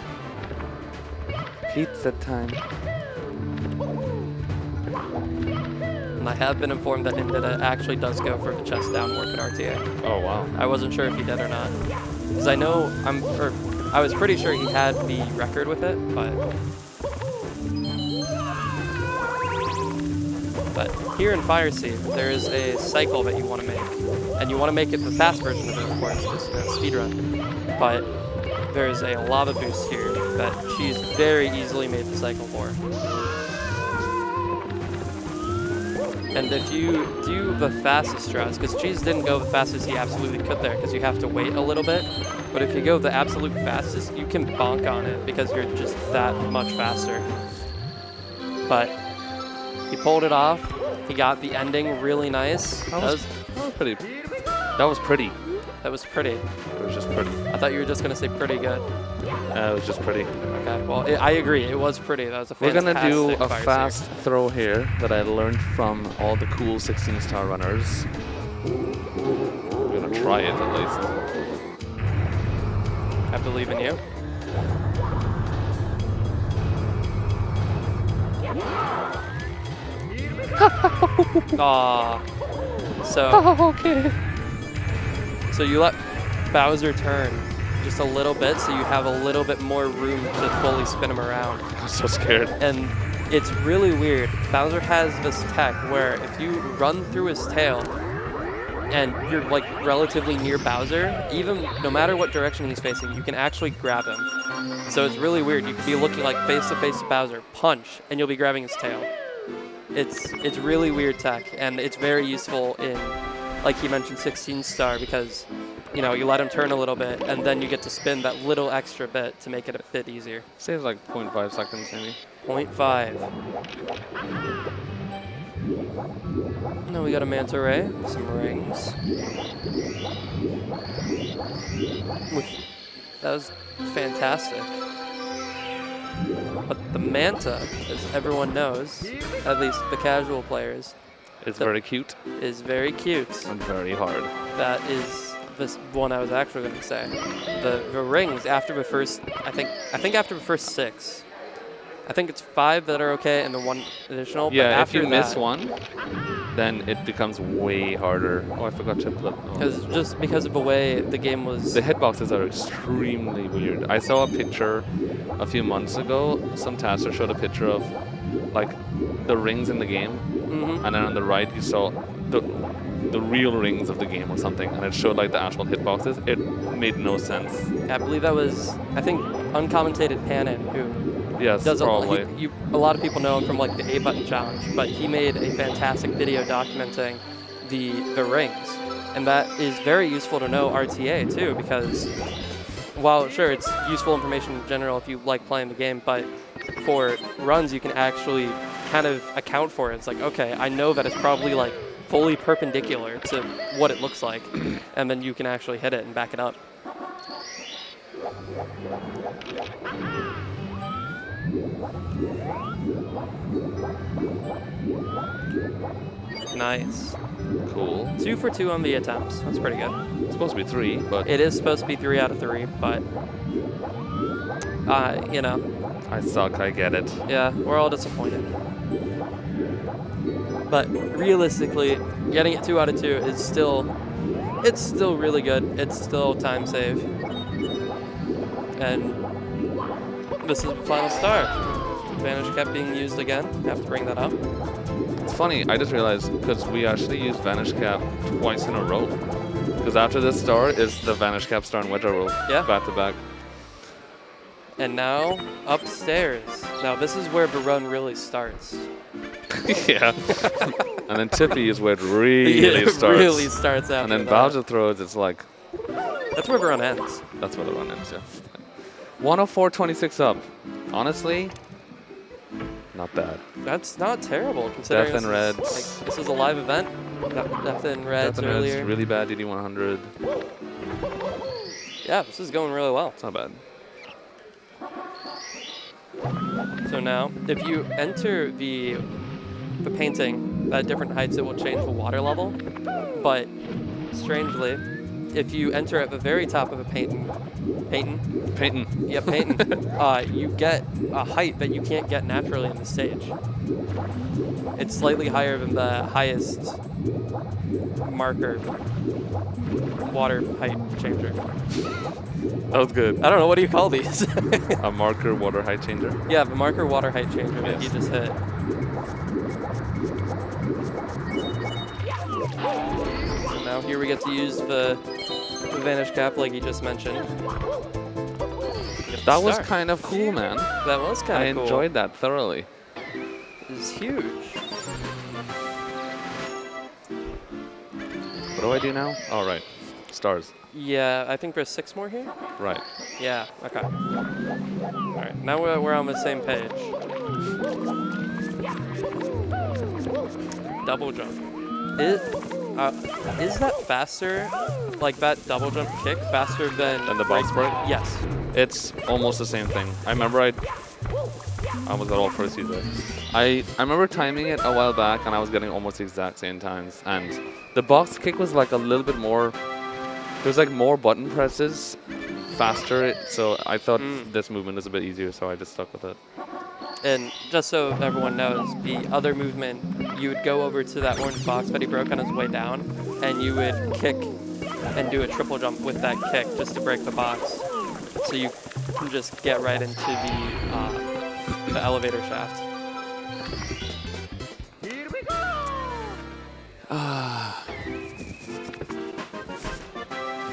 Pizza time. And I have been informed that Nindita actually does go for the chest down warp at RTA. Oh wow. I wasn't sure if he did or not. Because I know, I was pretty sure he had the record with it, but here in Fire Seed, there is a cycle that you want to make. And you want to make it the fast version of it, of course, just speedrun. But there's a lava boost here that she's very easily made the cycle for. And if you do the fastest routes, because Cheese didn't go the fastest he absolutely could there, because you have to wait a little bit. But if you go the absolute fastest, you can bonk on it because you're just that much faster. But he pulled it off. He got the ending really nice. That was pretty. That was pretty. That was pretty. It was just pretty. I thought you were just going to say pretty good. It was just pretty. Okay, well, I agree. It was pretty. That was a fantastic We're going to do a fire fast seed. throw here that I learned from all the cool 16-star runners. We're going to try it at least. I believe in you. Aw. Okay. So you let Bowser turn just a little bit so you have a little bit more room to fully spin him around. I'm so scared. And it's really weird. Bowser has this tech where if you run through his tail and you're like relatively near Bowser, even no matter what direction he's facing, you can actually grab him. So it's really weird. You could be looking like face to face to Bowser, punch, and you'll be grabbing his tail. It's really weird tech, and it's very useful in, like he mentioned, 16-star, because you know you let him turn a little bit, and then you get to spin that little extra bit to make it a bit easier. Saves like 0.5 seconds maybe. 0.5. Now we got a manta ray, some rings. That was fantastic. But the manta, as everyone knows, at least the casual players, It's very cute is very cute. and very hard. That is this one I was actually going to say. The rings after the first, I think after the first 6. I think it's 5 that are okay and the 1 additional. Yeah, but if after you miss that, one, then it becomes way harder. Oh, I forgot chip clip. Oh. just because of the way the game was. The hitboxes are extremely weird. I saw a picture a few months ago. Some taster showed a picture of like the rings in the game, and then on the right you saw the real rings of the game or something, and it showed like the actual hitboxes. It made no sense. I believe that was, I think, Uncommentated Panin, who Yes, does probably. a lot of people know him from like the A-Button Challenge, but he made a fantastic video documenting the rings. And that is very useful to know RTA too, because while sure it's useful information in general if you like playing the game, but for runs you can actually kind of account for it. It's like, okay, I know that it's probably like fully perpendicular to what it looks like, and then you can actually hit it and back it up. Nice. Cool. 2 for 2 on the attempts. That's pretty good. It's supposed to be 3, but It is supposed to be 3 out of 3, but you know, I suck. I get it. yeah, we're all disappointed. But realistically, getting it 2 out of 2 is still really good. It's still time save. And this is the final star. Vanish Cap being used again. I have to bring that up. It's funny, I just realized, because we actually used Vanish Cap twice in a row. Because after this star is the Vanish Cap star and Wedge roll back to back. And now, upstairs. Now this is where the run really starts. Yeah. And then Tippy is where it really starts. It really starts after And then that. Bowser throws, it's like, That's where the run ends. that's where the run ends, yeah. 104.26 up. Honestly, not bad. That's not terrible considering Death and this is, Reds. like, this is a live event. Got Death and Reds Death and earlier. Red's really bad, DD100. Yeah, this is going really well. It's not bad. So now, if you enter the painting at different heights, it will change the water level. But strangely, if you enter at the very top of a painting, you get a height that you can't get naturally in the stage. It's slightly higher than the highest marker water height changer. That was good. I don't know, what do you call these? A marker water height changer? Yeah, the marker water height changer that Yes. you just hit. So now here we get to use the vanish cap like you just mentioned. That was kind of cool, man. That was kind I of cool. enjoyed that thoroughly. It's huge. What do I do now? All right. Stars. Yeah, I think there's 6 more here. Right. Yeah, okay. All right, now we're on the same page. Double jump. Is that faster, like that double jump kick, faster than And the box break? Yes. It's almost the same thing. I remember I almost got all first there. I remember timing it a while back, and I was getting almost the exact same times. And the box kick was like a little bit more. There was like more button presses, faster. So I thought this movement was a bit easier, so I just stuck with it. And just so everyone knows, the other movement, you would go over to that orange box that he broke on his way down, and you would kick and do a triple jump with that kick just to break the box. So you can just get right into the elevator shaft. Here we go.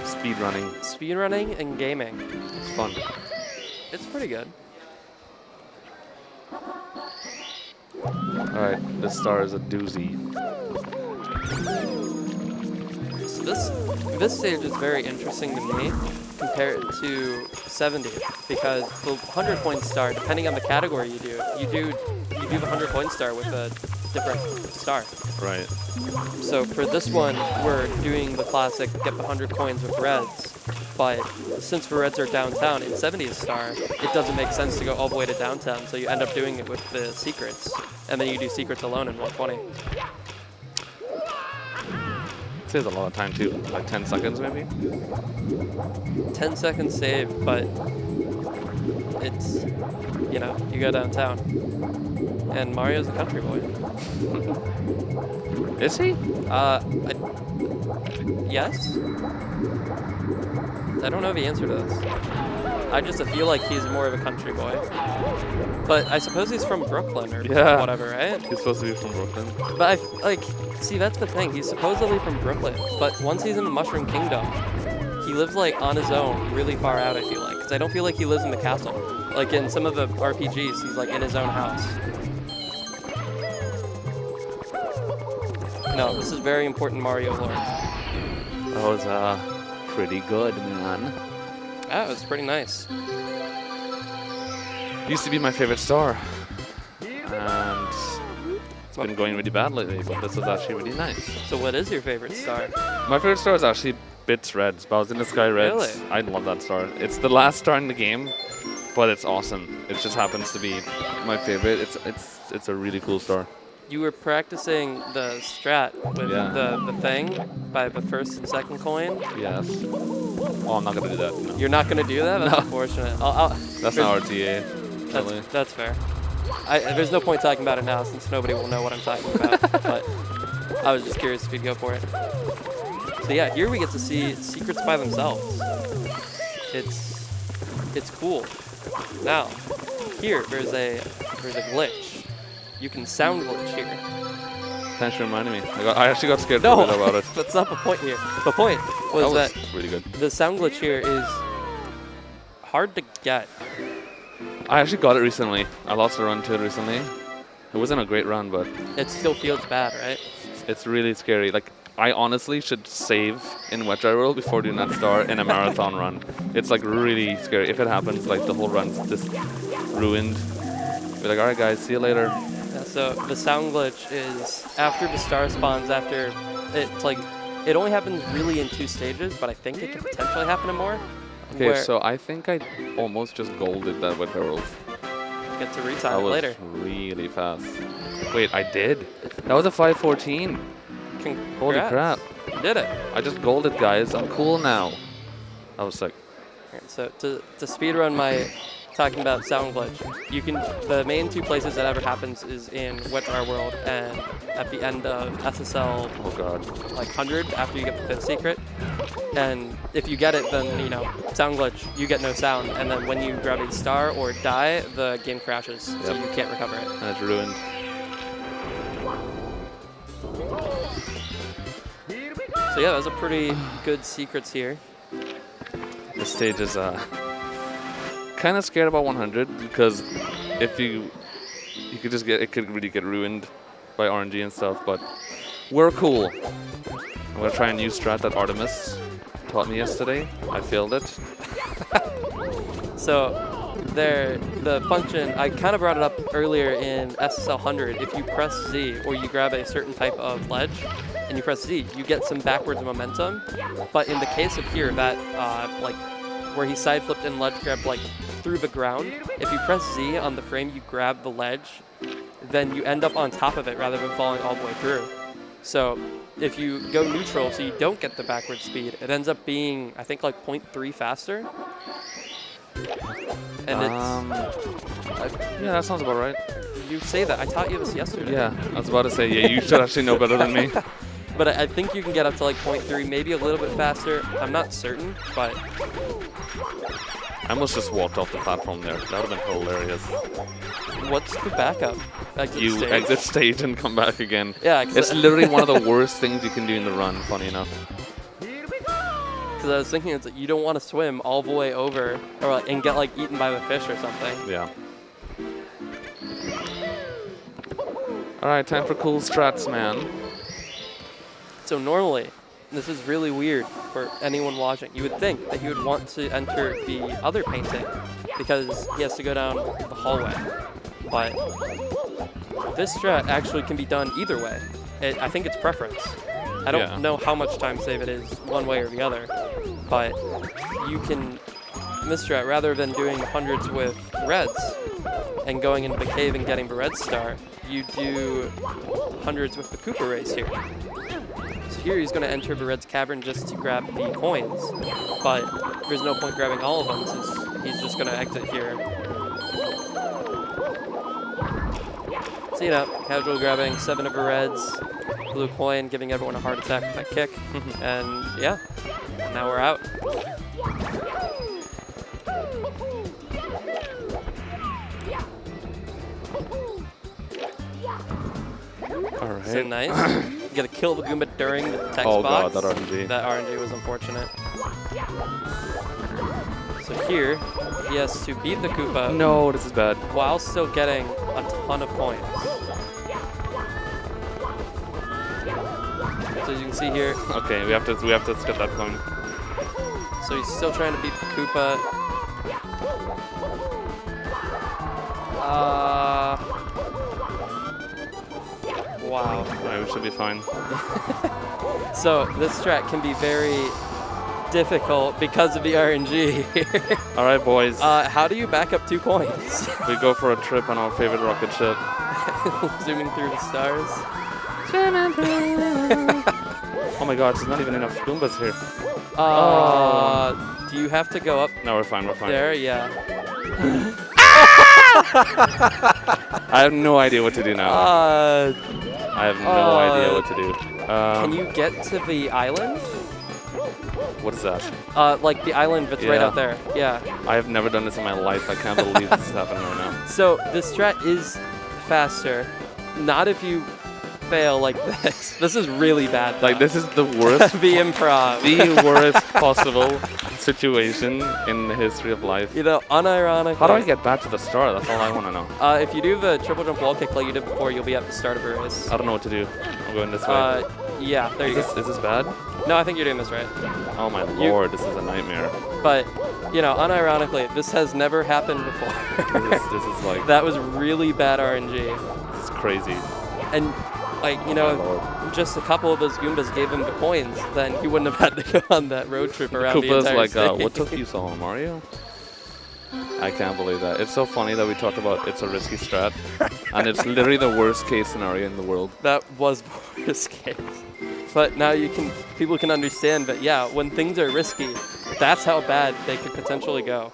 Speedrunning. Speedrunning and gaming. It's fun. It's pretty good. All right, this star is a doozy. So this stage is very interesting to me compared to 70 because the 100-point star, depending on the category you do the 100-point star with a different star. Right. So for this one, we're doing the classic get the 100 coins with reds. But since the reds are downtown in 70's star, it doesn't make sense to go all the way to downtown. So you end up doing it with the secrets. And then you do secrets alone in 120. It saves a lot of time too, like 10 seconds maybe? 10 seconds saved, but it's, you know, you go downtown. And Mario's a country boy. Is he? Yes? I don't know the answer to this. I just feel like he's more of a country boy. But I suppose he's from Brooklyn or whatever, right? He's supposed to be from Brooklyn. But see, that's the thing. He's supposedly from Brooklyn, but once he's in the Mushroom Kingdom, he lives like on his own, really far out, I feel like. Because I don't feel like he lives in the castle. Like in some of the RPGs, he's like in his own house. No, this is very important Mario lore. That was pretty good, man. Oh, it's pretty nice. Used to be my favorite star. And it's been going really bad lately, but this was actually really nice. So what is your favorite star? My favorite star is actually Bits Reds, Bowls in the Sky Reds. Really? I love that star. It's the last star in the game, but it's awesome. It just happens to be my favorite. It's a really cool star. You were practicing the strat with the thing by the first and second coin. Yes. Oh, I'm not gonna do that. No. You're not gonna do that? That's unfortunate. That's not RTA. Really. That's fair. There's no point talking about it now since nobody will know what I'm talking about. But I was just curious if you'd go for it. So yeah, here we get to see secrets by themselves. It's cool. Now, here there's a glitch. You can sound glitch here. Thanks for reminding me. I actually got scared No, for a bit about it. that's not the point here. The point was that really good. the sound glitch here is hard to get. I actually got it recently. I lost a run to it recently. It wasn't a great run, but It still feels bad, right? it's really scary. Like, I honestly should save in Wet Dry World before doing that star in a marathon run. It's like really scary. If it happens, like the whole run's just ruined. Be like, all right, guys, see you later. Yeah, so the sound glitch is after the star spawns, after it's like, it only happens really in 2 stages, but I think it could potentially happen in more. Okay, so I think I almost just golded that with Harold. Get to That retime it was later. really fast. Wait, I did? That was a 5:14. Holy crap. You did it. I just golded, guys. I'm cool now. I was like, Alright, so to speedrun my talking about sound glitch, you can the main two places that ever happens is in Wetjar World and at the end of SSL oh god. like 100 after you get the 5th secret. And if you get it, then you know, sound glitch, you get no sound, and then when you grab a star or die, the game crashes, so you can't recover it. And it's ruined. So yeah, those are pretty good secrets here. This stage is kind of scared about 100 because if you could just it could really get ruined by RNG and stuff, but we're cool. I'm gonna try a new strat that Artemis taught me yesterday. I failed it. So the function, I kind of brought it up earlier in SSL 100. If you press Z or you grab a certain type of ledge and you press Z, you get some backwards momentum. But in the case of here, that like where he side flipped and ledge grabbed like through the ground, if you press Z on the frame, you grab the ledge, then you end up on top of it rather than falling all the way through. So if you go neutral so you don't get the backward speed, it ends up being, I think, like 0.3 faster. And yeah, that sounds about right. You say that. I taught you this yesterday. Yeah, I was about to say, yeah, you should actually know better than me. But I think you can get up to like 0.3, maybe a little bit faster. I'm not certain, but... I almost just walked off the platform there. That would have been hilarious. What's the backup? Exit stage and come back again. Yeah, it's literally one of the worst things you can do in the run, funny enough. Because I was thinking it's like you don't want to swim all the way over or and get like eaten by the fish or something. Yeah. All right, time for cool strats, man. So normally, this is really weird for anyone watching. You would think that he would want to enter the other painting because he has to go down the hallway. But this strat actually can be done either way. I think it's preference. I don't know how much time save it is one way or the other, but you can, in this strat, rather than doing hundreds with reds and going into the cave and getting the red star, you do hundreds with the Koopa race here. So here he's going to enter the red's cavern just to grab the coins, but there's no point grabbing all of them since he's just going to exit here. So, you know, casual grabbing 7 of the reds, blue coin, giving everyone a heart attack with that kick, and yeah, now we're out. All right. So nice. You gotta kill the Goomba during the text oh box. god, that RNG. That RNG was unfortunate. So here, he has to beat the Koopa. No, this is bad. While still getting a ton of coins. So as you can see here. Okay, we have to skip that coin. So he's still trying to beat the Koopa. Wow. Alright, we should be fine. So this strat can be very difficult because of the RNG. Alright, boys. How do you back up 2 coins? We go for a trip on our favorite rocket ship. Zooming through the stars. Oh my god, there's not even enough Goombas here. Do you have to go up No, we're fine, we're fine. there? Yeah. I have no idea what to do now. I have no idea what to do. Can you get to the island? What is that? Like the island that's right out there. Yeah. I have never done this in my life. I can't believe this is happening right now. So this strat is faster. Not if you fail like this. This is really bad. Like, this is the worst. The improv. The worst possible situation in the history of life. You know, unironically. How do I get back to the start? That's all I want to know. If you do the triple jump wall kick like you did before, you'll be at the start of a race. I don't know what to do. I'm going this way. Yeah, there you go. Is this bad? No, I think you're doing this right. Oh my lord, this is a nightmare. But, you know, unironically, this has never happened before. This is like... That was really bad RNG. This is crazy. And Like, you know, if just a couple of those Goombas gave him the coins, then he wouldn't have had to go on that road trip around the Koopa's entire like, stage. what took you so long, Mario? I can't believe that. It's so funny that we talked about it's a risky strat, and it's literally the worst case scenario in the world. That was the worst case. But now people can understand that, yeah, when things are risky, that's how bad they could potentially go.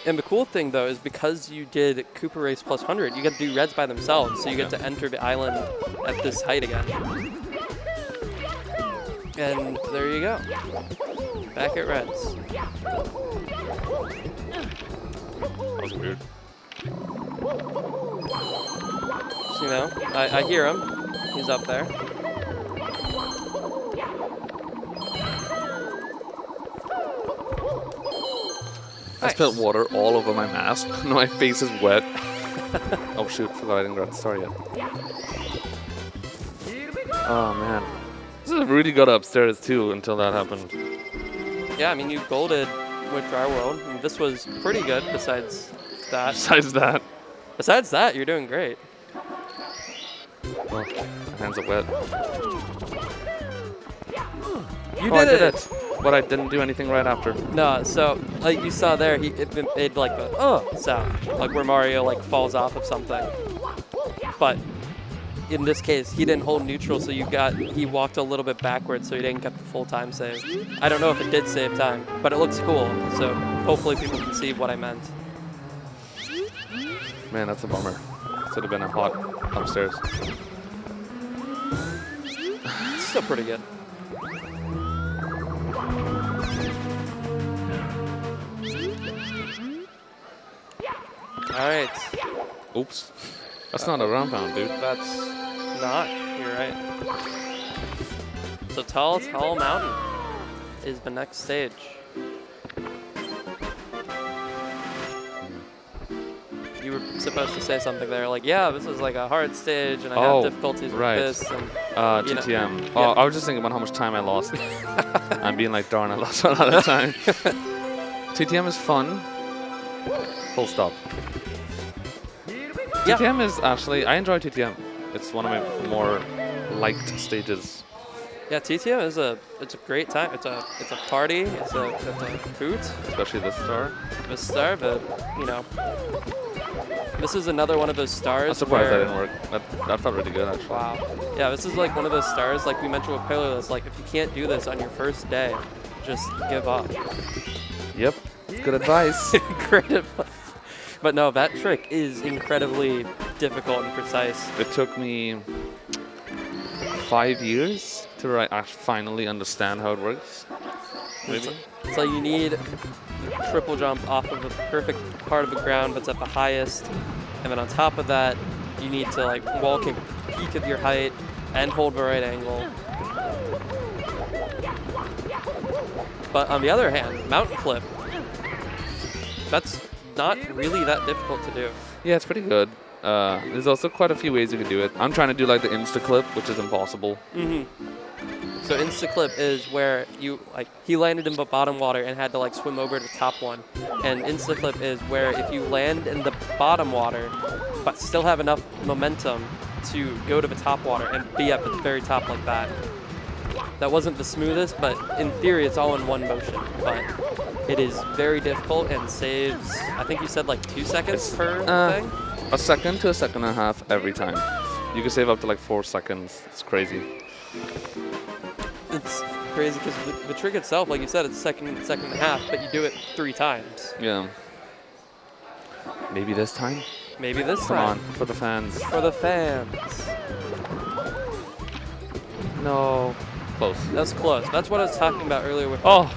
And the cool thing, though, is because you did Koopa Race plus 100, you get to do reds by themselves, so you get to enter the island at this height again. And there you go. Back at reds. That was weird. So, you know, I hear him. He's up there. I spilled water all over my mask. My face is wet. Oh shoot, forgot I didn't grab the star yet. Oh man. This is really good upstairs too until that happened. Yeah, I mean, you golded with Dry World, and this was pretty good besides that. Besides that, you're doing great. Well, my hands are wet. You I did did it! it! But I didn't do anything right after. No, so like you saw there, it made like the sound, like where Mario like falls off of something. But in this case, he didn't hold neutral, so he walked a little bit backwards, so he didn't get the full time save. I don't know if it did save time, but it looks cool. So hopefully people can see what I meant. Man, that's a bummer. Should have been a hot upstairs. It's still pretty good. All right. Oops. That's not a round pound, dude. That's not. You're right. So Tall Mountain is the next stage. You were supposed to say something there, like, yeah, this is like a hard stage, and I have difficulties with this. And, TTM. Yeah. Oh, I was just thinking about how much time I lost. I'm being like, darn, I lost a lot of time. TTM is fun. Full stop. Yeah. TTM is actually, I enjoy TTM. It's one of my more liked stages. Yeah, TTM is it's a great time. It's a party. It's a hoot. Especially this star. This star, but you know, this is another one of those stars. I'm surprised that didn't work. That felt really good actually. Wow. Yeah, this is like one of those stars, like we mentioned with Paleo. Like if you can't do this on your first day, just give up. Yep. It's good advice. Great advice. But no, that trick is incredibly difficult and precise. It took me 5 years to finally understand how it works. Maybe. It's like you need triple jump off of a perfect part of the ground that's at the highest, and then on top of that, you need to like wall kick peak of your height and hold the right angle. But on the other hand, mountain flip, that's not really that difficult to do. Yeah, it's pretty good. There's also quite a few ways you can do it. I'm trying to do like the insta-clip, which is impossible. So insta-clip is where he landed in the bottom water and had to like swim over to the top one. And insta-clip is where if you land in the bottom water, but still have enough momentum to go to the top water and be at the very top like that. That wasn't the smoothest, but in theory it's all in one motion. But it is very difficult and saves, I think you said like 2 seconds per thing? A second to a second and a half every time. You can save up to like 4 seconds. It's crazy. It's crazy because the trick itself, like you said, it's second and a half, but you do it 3 times. Yeah. Maybe this time? Maybe this Come time. on, for the fans. For the fans. No. Close. That's close. That's what I was talking about earlier with. Oh!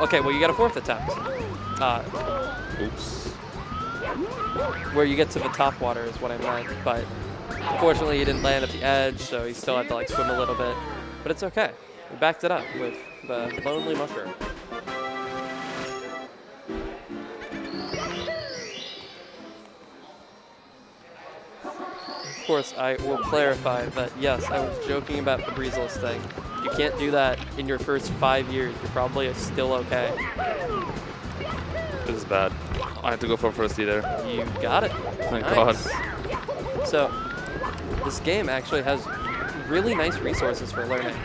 Okay, well, you got a 4th attempt. Oops. Where you get to the top water is what I meant, but unfortunately he didn't land at the edge, so he still had to like swim a little bit. But it's okay. We backed it up with the Lonely Mushroom. Of course, I will clarify that, yes, I was joking about the breezeless thing. If you can't do that in your first 5 years, you're probably still okay. This is bad. I have to go for first there. You got it. Thank Nice. God. So this game actually has really nice resources for learning.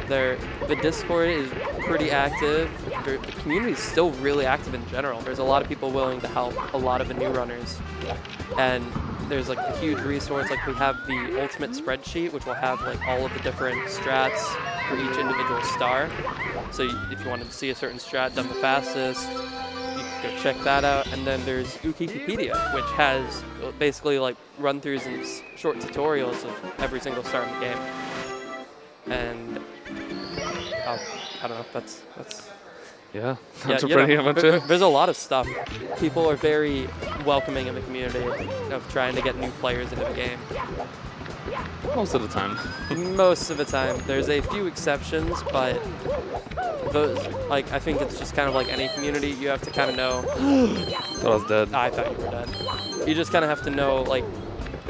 The Discord is pretty active. The community is still really active in general. There's a lot of people willing to help a lot of the new runners. And there's like a huge resource. Like we have the ultimate spreadsheet, which will have like all of the different strats for each individual star. So if you wanted to see a certain strat done the fastest, you can go check that out. And then there's Wikipedia, which has basically like run-throughs and short tutorials of every single star in the game. And I don't know. That's Yeah, yeah. that's You pretty know, much it. there's a lot of stuff. People are very welcoming in the community of trying to get new players into the game. Most of the time. Most of the time, there's a few exceptions, but those, like, I think it's just kind of like any community. You have to kind of know. Thought I was dead. I thought you were dead. You just kind of have to know, like,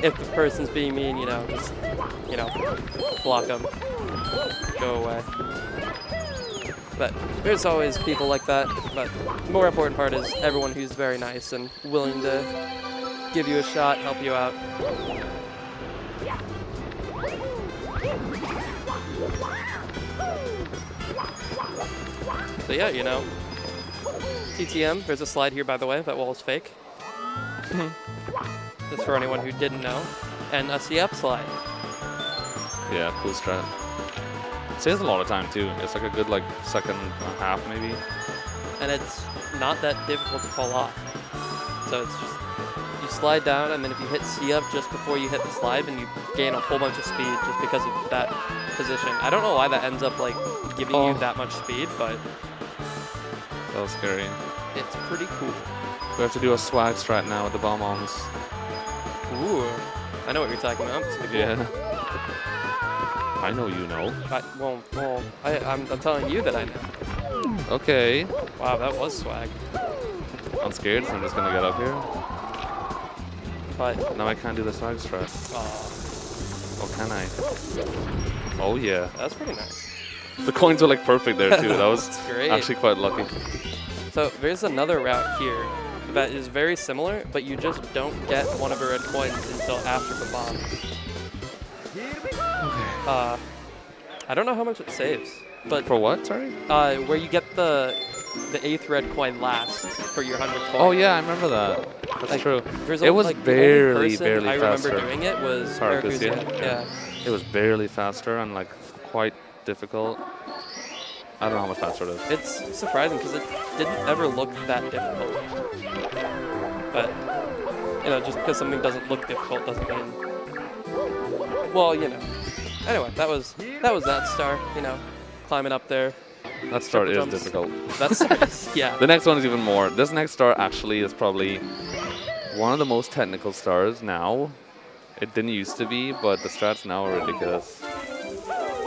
if the person's being mean, you know, just, you know, block them, go away. But there's always people like that. But the more important part is everyone who's very nice and willing to give you a shot, help you out. So yeah, you know, TTM, there's a slide here, by the way. That wall is fake. Just for anyone who didn't know. And a C-up slide. Yeah, cool strat. It saves a lot of time too. It's like a good like second and a half maybe. And it's not that difficult to pull off. So it's just, you slide down, and then if you hit C-up just before you hit the slide, then you gain a whole bunch of speed just because of that position. I don't know why that ends up like giving you that much speed, but That was scary. it's pretty cool. We have to do a swag strat now with the bomb-ons. Ooh, I know what you're talking about. It's pretty cool. Yeah. I know you know. I'm telling you that I know. Okay. Wow, that was swag. I'm scared, so I'm just gonna get up here. But Now I can't do the swag strat. Or can I? Oh yeah. that's pretty nice. The coins were like perfect there too. That was That's great. actually quite lucky. So there's another route here that is very similar, but you just don't get one of the red coins until after the bomb. I don't know how much it saves, but For what? Sorry. where you get the 8th red coin last for your 100th coin. Oh yeah, I remember that. That's Like, true. There's It was the only barely person I remember faster. doing it was Paracusia, Paracusia. yeah. Yeah. It was barely faster and like quite difficult. I don't know how much faster it is. It's surprising because it didn't ever look that difficult. But, you know, just because something doesn't look difficult doesn't mean, well, you know. Anyway, that was that star, you know, climbing up there. That start is jumps. difficult. That's, yeah. The next one is even more. This next star actually is probably one of the most technical stars now. It didn't used to be, but the strats now are ridiculous.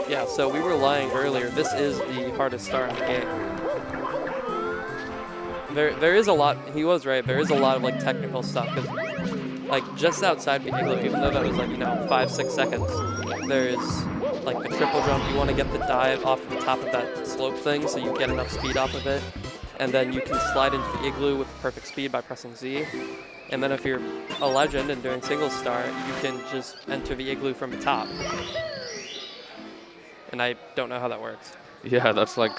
Yeah, so we were lying earlier. This is the hardest star in the game. There is a lot, he was right, there is a lot of like technical stuff. Cause, like just outside the igloo, even though that was like, you know, 5-6 seconds, there's like the triple jump. You want to get the dive off the top of that slope thing so you get enough speed off of it. And then you can slide into the igloo with perfect speed by pressing Z. And then if you're a legend and doing single star, you can just enter the igloo from the top. And I don't know how that works. Yeah, that's like...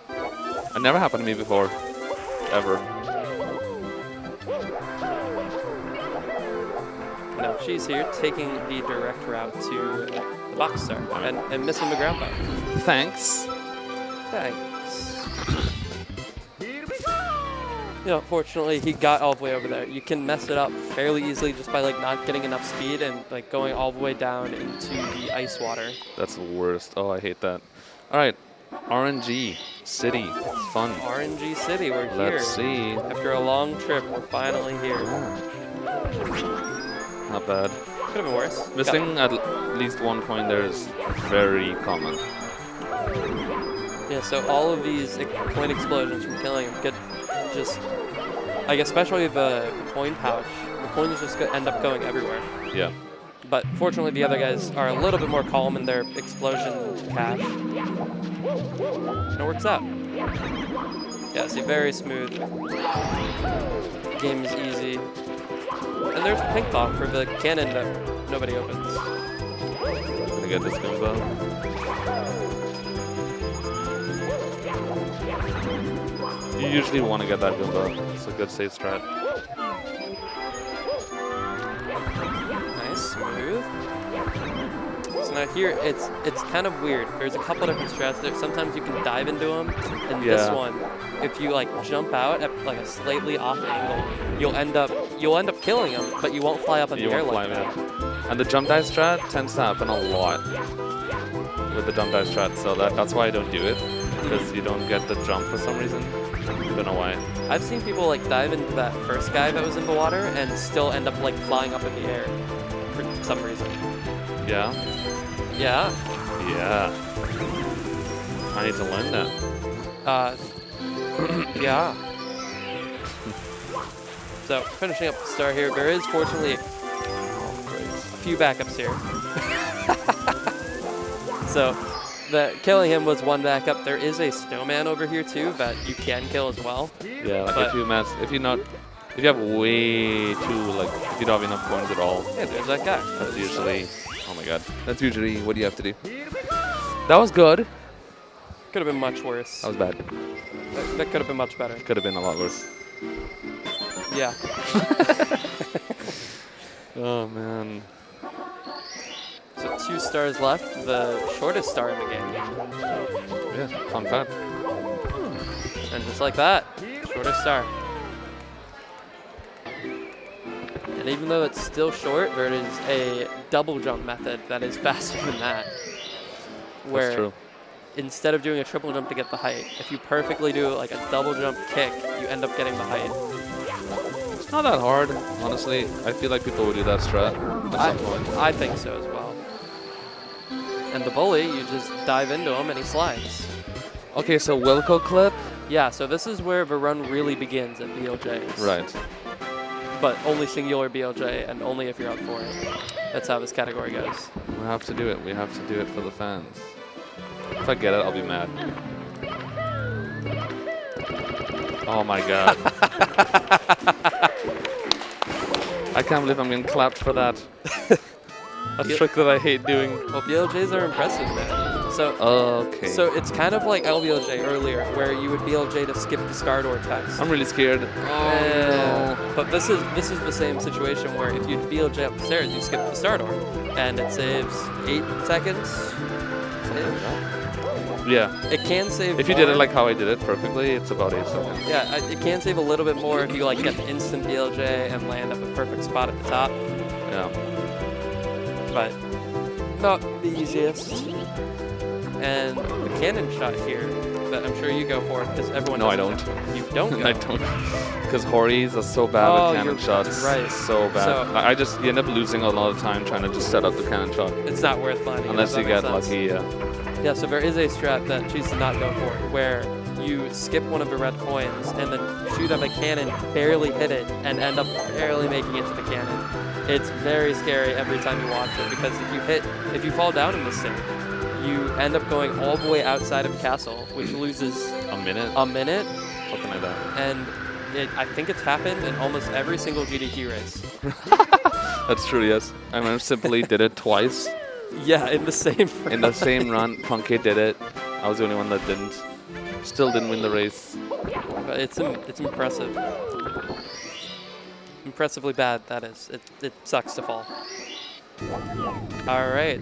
It never happened to me before. Ever. No, she's here taking the direct route to the box star and missing the ground bite. Thanks. Thanks. You know, fortunately, he got all the way over there. You can mess it up fairly easily just by like not getting enough speed and like going all the way down into the ice water. That's the worst. Oh, I hate that. All right. RNG City. It's fun. RNG City, we're here. Let's see. After a long trip, we're finally here. Not bad. Could have been worse. Missing at least one coin there is very common. Yeah, so all of these coin explosions from killing him could just, like especially the coin pouch, the coins just end up going everywhere. Yeah. But fortunately the other guys are a little bit more calm in their explosion cache. And it works out. Yeah, see, very smooth. The game is easy. And there's the ping pong for the cannon that nobody opens. Gonna get this Goomba. You usually want to get that Goomba. It's a good safe strat. Nice, smooth. So now here, it's kind of weird. There's a couple different strats there. Sometimes you can dive into them, and this one, if you like jump out at like a slightly off angle, you'll end up killing him, but you won't fly up in the air like that. And the jump dive strat tends to happen a lot with the jump dive strat, so that's why I don't do it, because you don't get the jump for some reason. Don't know why. I've seen people like dive into that first guy that was in the water and still end up like flying up in the air for some reason. Yeah? Yeah. Yeah. I need to learn that. Yeah. So, finishing up the star here, there is fortunately a few backups here. So, killing him was one backup. There is a snowman over here too that you can kill as well. Yeah, like if you have way too, like, if you don't have enough coins at all. Yeah, there's that guy. That's usually, oh my god. That's usually what you have to do. That was good. Could have been much worse. That was bad. That could have been much better. Could have been a lot worse. Yeah. Oh man. So 2 stars left, the shortest star in the game. Yeah, fun fact. And just like that, shortest star. And even though it's still short, there is a double jump method that is faster than that. Where That's true. Instead of doing a triple jump to get the height, if you perfectly do like a double jump kick, you end up getting the height. It's not that hard, honestly. I feel like people would do that strat at some point. I think so as well. And the bully, you just dive into him and he slides. Okay, so Wilco clip. Yeah, so this is where the run really begins at BLJs. Right. But only singular BLJ and only if you're up for it. That's how this category goes. We have to do it. We have to do it for the fans. If I get it, I'll be mad. Oh my god. I can't believe I'm getting clapped for that. A trick that I hate doing. Well, BLJs are impressive, man. So, okay. So it's kind of like LBLJ earlier, where you would BLJ to skip the star door text. I'm really scared. Oh, no. But this is the same situation where if you BLJ up the stairs, you skip the star door, and it saves 8 seconds. Yeah. It can save. If you did it like how I did it perfectly, it's about 8 seconds. Yeah, it can save a little bit more if you like get the instant BLJ and land at the perfect spot at the top. Yeah. But not the easiest. And the cannon shot here that I'm sure you go for because everyone. No, I don't. You don't go. I don't. Because Hori's are so bad with cannon shots. Right. So bad. So, you end up losing a lot of time trying to just set up the cannon shot. It's not worth landing. Unless you get lucky, yeah. Yeah, so there is a strat that chooses to not go for it, where you skip one of the red coins and then shoot up a cannon, barely hit it, and end up barely making it to the cannon. It's very scary every time you watch it because if you fall down in this stage, you end up going all the way outside of the castle, which loses a minute. Something like that. And I think it's happened in almost every single GDQ race. That's true, yes. I mean, simply did it twice. Yeah, in the same run. In the same run, Punkay did it. I was the only one that didn't. Still didn't win the race. But it's impressive. Impressively bad, that is. It sucks to fall. All right.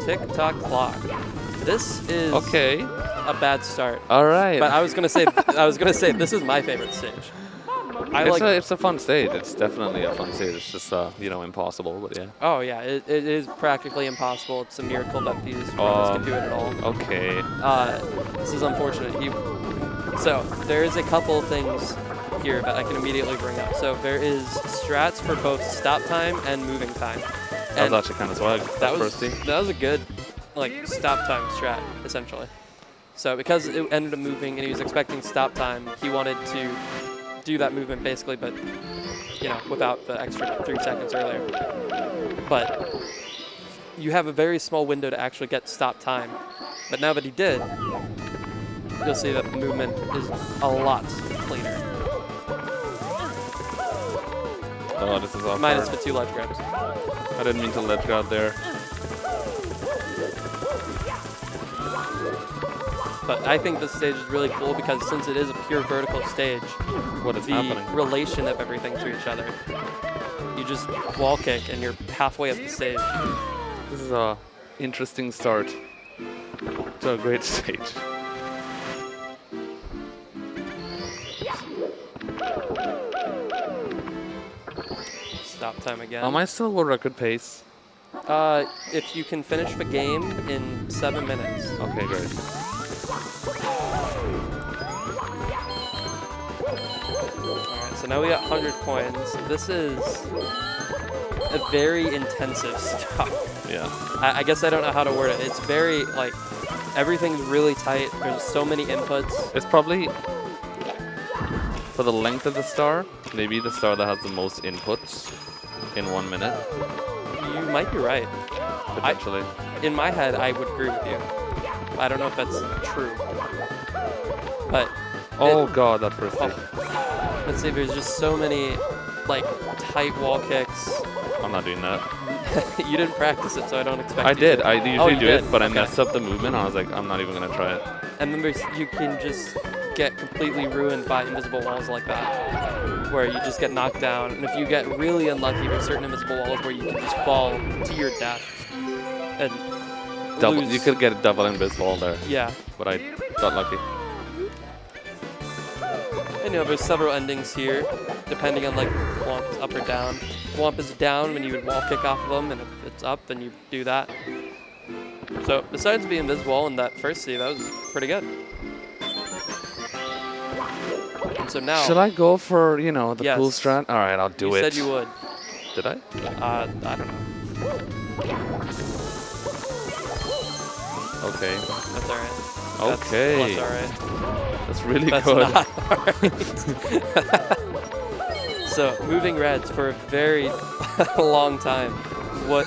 Tick-tock clock. This is a bad start. All right. But I was gonna say this is my favorite stage. It's a fun stage. It's definitely a fun stage. It's just impossible, but yeah. Oh yeah, it is practically impossible. It's a miracle that these runners can do it at all. Okay. This is unfortunate. So there is a couple things here that I can immediately bring up. So there is strats for both stop time and moving time. That was actually kind of swag. That was a good stop time strat essentially. So because it ended up moving and he was expecting stop time, he wanted to do that movement basically, but without the extra 3 seconds earlier. But you have a very small window to actually get stop time. But now that he did, you'll see that the movement is a lot cleaner. Oh, this is awkward. Minus the 2 ledge grabs. I didn't mean to ledge grab there. But I think this stage is really cool because since it is a pure vertical stage, What is the happening? relation of everything to each other. You just wall kick and you're halfway up the stage. This is a interesting start to a great stage. Stop time again. Am I still world record pace? If you can finish the game in 7 minutes. Okay, great. Alright, so now we got 100 coins. This is a very intensive stop. Yeah. I guess I don't know how to word it. It's very, like, everything's really tight. There's so many inputs. It's probably, for the length of the star, maybe the star that has the most inputs in 1 minute, You might be right. potentially. In my head, I would agree with you. I don't know if that's true. But, Oh god, that first hit. let's see, there's just so many, like, tight wall kicks. I'm not doing that. You didn't practice it, so I don't expect I you did. to. I usually you do did? it, but I Okay. messed up the movement. I was like, I'm not even gonna try it. And then you can just get completely ruined by invisible walls like that, where you just get knocked down. And if you get really unlucky, there's certain invisible walls where you can just fall to your death and Double. lose. You could get a double invisible there, Yeah. but I got lucky. And you know, there's several endings here, depending on like Womp is up or down. Womp is down when you would wall kick off of them, and if it's up, then you do that. So besides being invisible in that first sea, that was pretty good. And so now, Should I go for, you know, the Yes. cool strat? All right, I'll do you it. said you would. Did I? I don't know. Okay. That's all right. Okay. That's all right. That's really That's good. not all right. So moving reds for a very long time. What?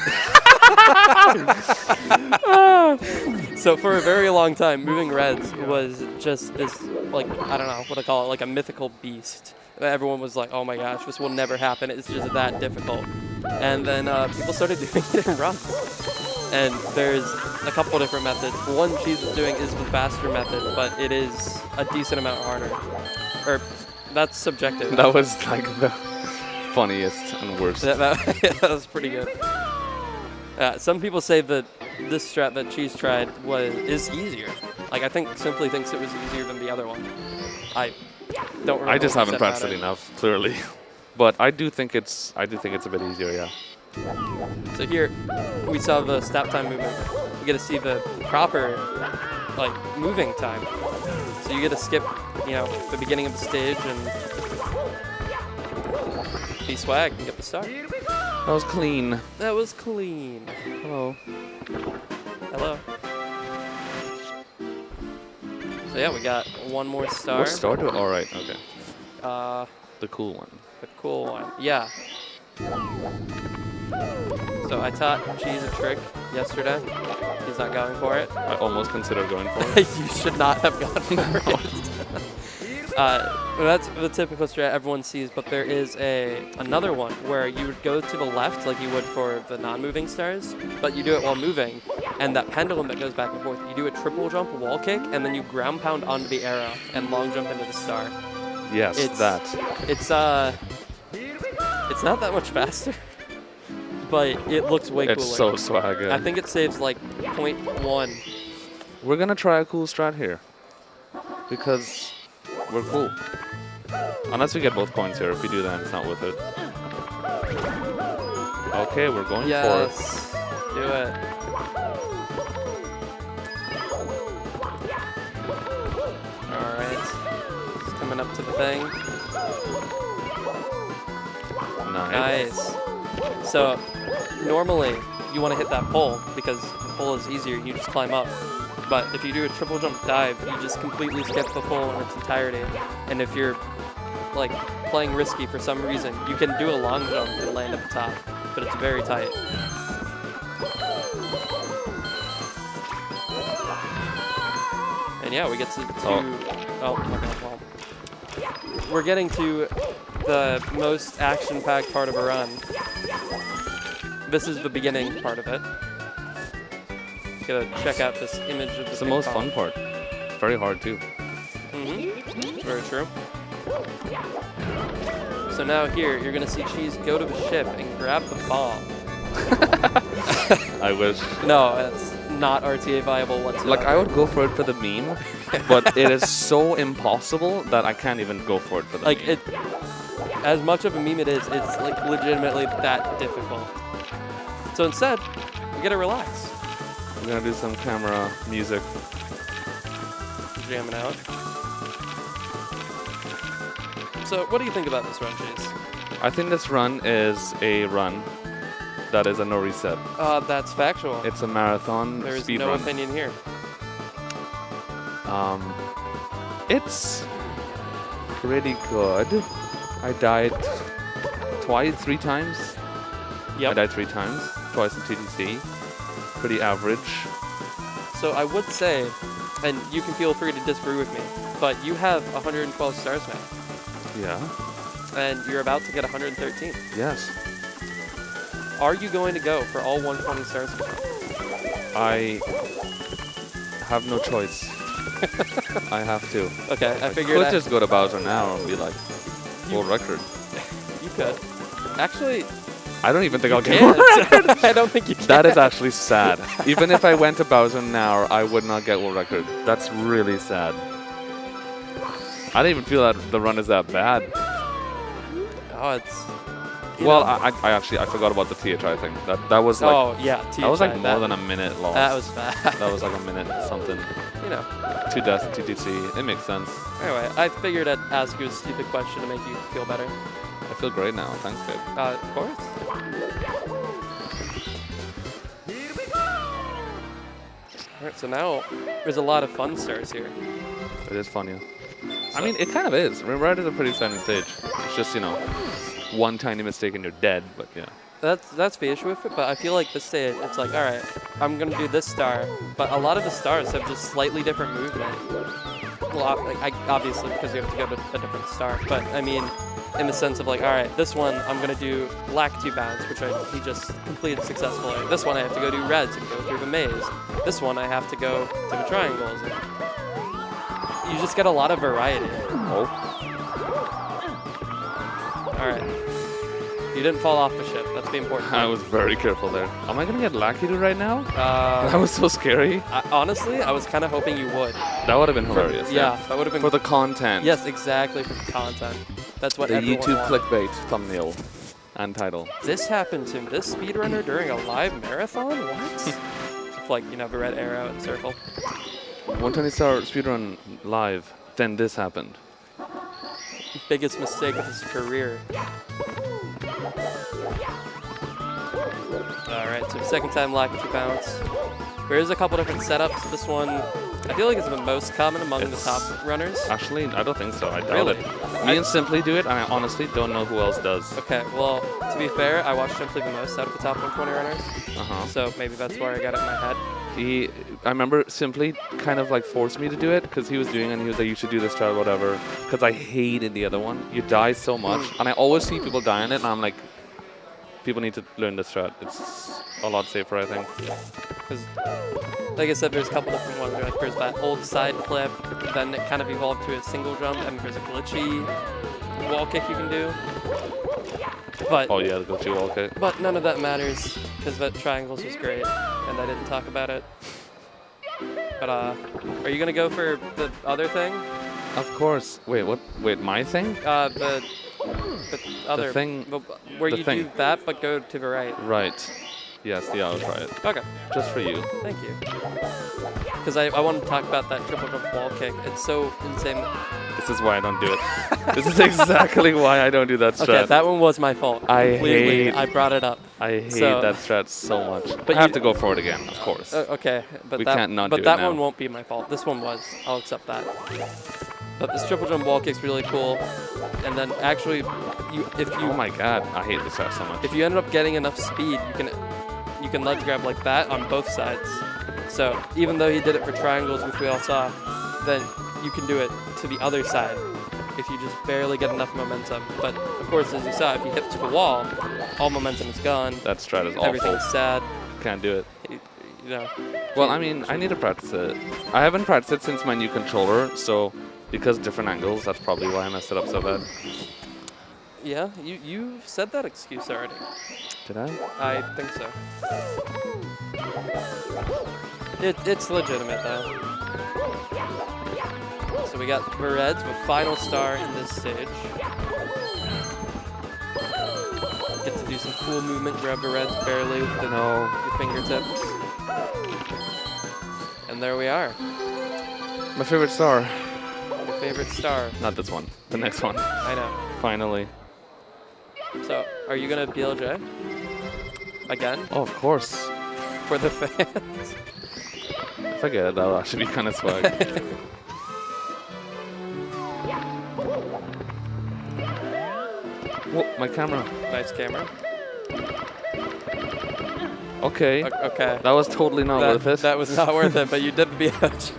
So for a very long time, moving reds was just this, like, I don't know what to call it, like a mythical beast. Everyone was like, oh my gosh, this will never happen. It's just that difficult. And then people started doing it in runs. And there's a couple different methods. The one Cheese is doing is the faster method, but it is a decent amount harder. Or that's subjective. That was like the funniest and worst. That was pretty good. Some people say that this strat that Cheese tried is easier. Like, I think Simply thinks it was easier than the other one. I don't remember. I just what he haven't said practiced about it enough, clearly. But I do think it's a bit easier, yeah. So here, we saw the stop time movement. You get to see the proper, like, moving time. So you get to skip, you know, the beginning of the stage and be swag and get the start. That was clean. That was clean. Hello. Hello. So yeah, we got one more star. What star do? All right. Okay. The The cool one. cool one. Yeah. So I taught Cheese a trick yesterday. He's not going for it. I almost considered going for it. You should not have gone for it. That's the typical strat everyone sees, but there is another one where you would go to the left like you would for the non-moving stars, but you do it while moving, and that pendulum that goes back and forth, you do a triple jump wall kick, and then you ground pound onto the arrow and long jump into the star. Yes, that. It's not that much faster, but it looks way cooler. It's so swag. I think it saves like 0.1. We're gonna try a cool strat here because we're cool. Unless we get both coins here. If we do that, it's not worth it. Okay, we're going for it. Yes, do it. All right, it's coming up to the thing. Nice. So normally you want to hit that pole because the pole is easier. You just climb up. But if you do a triple jump dive, you just completely skip the pole in its entirety. And if you're like playing risky for some reason, you can do a long jump and land at the top, but it's very tight. And yeah, we get to oh, okay, well, we're getting to the most action-packed part of a run. This is the beginning part of it. Gotta check out this image of the It's the most fun part. Very hard too. Very true. So now here, you're gonna see Cheese go to the ship and grab the ball. I wish. No, it's not RTA viable whatsoever. Like, I would go for it for the meme, but it is so impossible that I can't even go for it for the meme. Like, as much of a meme it is, it's like legitimately that difficult. So instead, you gotta relax. I'm gonna do some camera music. Jamming out. So what do you think about this run, Chase? I think this run is a run that is a no reset. That's factual. It's a marathon There is speed no run. opinion here. It's pretty good. I died three times. Yep. I died 3 times, twice in TTC. Pretty average. So I would say, and you can feel free to disagree with me, but you have 112 stars now, Yeah. and you're about to get 113. Yes. Are you going to go for all 120 stars? I have no choice. I have to. Okay, I I figured could just go to Bowser now and be like, world record. you could. Actually, I don't even think I'll get can't. world record. I don't think you can. That is actually sad. Even if I went to Bowser now, I would not get world record. That's really sad. I don't even feel that the run is that bad. Oh, it's. Well, I actually forgot about the THI thing. That was like Oh yeah, that was like THI, more than a minute lost. That was bad. That was like a minute something. You know. 2 deaths in TTC. It makes sense. Anyway, I figured I'd ask you a stupid question to make you feel better. I feel great now. Thanks, babe. Of course. Alright, so now there's a lot of fun stars here. It is fun, yeah. I mean, it kind of is. Red is a pretty exciting stage. It's just, you know, one tiny mistake and you're dead, but yeah. That's the issue with it, but I feel like this stage, it's like, alright, I'm gonna do this star, but a lot of the stars have just slightly different movement. Well, obviously because you have to go to a different star, but I mean, in the sense of like, alright, this one I'm gonna do black 2 bounds, which he just completed successfully. This one I have to go do reds and go through the maze. This one I have to go to the triangles. And you just get a lot of variety. Oh. Alright. You didn't fall off the ship. That's the important I thing. was very careful there. Am I going to get Lakitu right now? Uh, That was so scary. honestly, I was kind of hoping you would. That would have been hilarious. Yeah, that would have been... For the content. Yes, exactly, for the content. That's what The everyone YouTube wanted. clickbait thumbnail and title. This happened to this speedrunner during a live marathon? What? It's like, you know, the red arrow and circle. 120 star speedrun live. Then this happened. Biggest mistake of his career. Alright, so second time lack of 2 bounce. There is a couple different setups. This one, I feel like it's the most common among the top runners. Actually, I don't think so. I doubt Really? it. Me and Simply do it, and I honestly don't know who else does. Okay, well, to be fair, I watched Simply the most out of the top 120 runners. Uh-huh. So maybe that's where I got it in my head. I remember Simply kind of like forced me to do it because he was doing it and he was like, you should do this try, whatever. Because I hated the other one. You die so much. And I always see people die in it, and I'm like, people need to learn this strat. It's a lot safer, I think. Because, like I said, there's a couple different ones. Like there's that old side flip, then it kind of evolved to a single jump, and there's a glitchy wall kick you can do. But Oh yeah, the glitchy wall kick. But none of that matters, because that triangles was great, and I didn't talk about it. But are you gonna go for the other thing? Of course. Wait, what? Wait, my thing? The other thing- where the you thing. do that, but go to the right. Right. Yes, yeah, I'll try it. Okay, Just for you. thank you. Because I want to talk about that triple jump wall kick. It's so insane. This is why I don't do it. This is exactly why I don't do that strat. Okay, that one was my fault. I Completely. hate- I brought it up. I hate So- that strat so much. But But I have you- to go for it again, of course. Okay, but We that, can't not but do it that now. one won't be my fault. This one was. I'll accept that. But this triple jump wall kick's really cool. And then actually, Oh my god, I hate this strat so much. if you ended up getting enough speed, you can ledge grab like that on both sides. So even though he did it for triangles, which we all saw, then you can do it to the other side if you just barely get enough momentum. But of course, as you saw, if you hit to a wall, all momentum is gone. That strat is awful. Everything's sad. Can't do it. You know. Well, I mean, I need to practice it. I haven't practiced it since my new controller, so because different angles, that's probably why I messed it up so bad. Yeah, you've said that excuse already. Did I? I think so. It's legitimate though. So we got Bereds with final star in this stage. Get to do some cool movement, grab Bereds barely with your fingertips. And there we are. My favorite star. Your favorite star. Not this one. The next one. I know. Finally. So, are you gonna BLJ? Again? Oh, of course. For the fans? If I get it, that'll actually be kind of swag. Whoa, my camera. Nice camera. Okay. Okay. That was totally not worth it. That was not worth it, but you did the BLJ.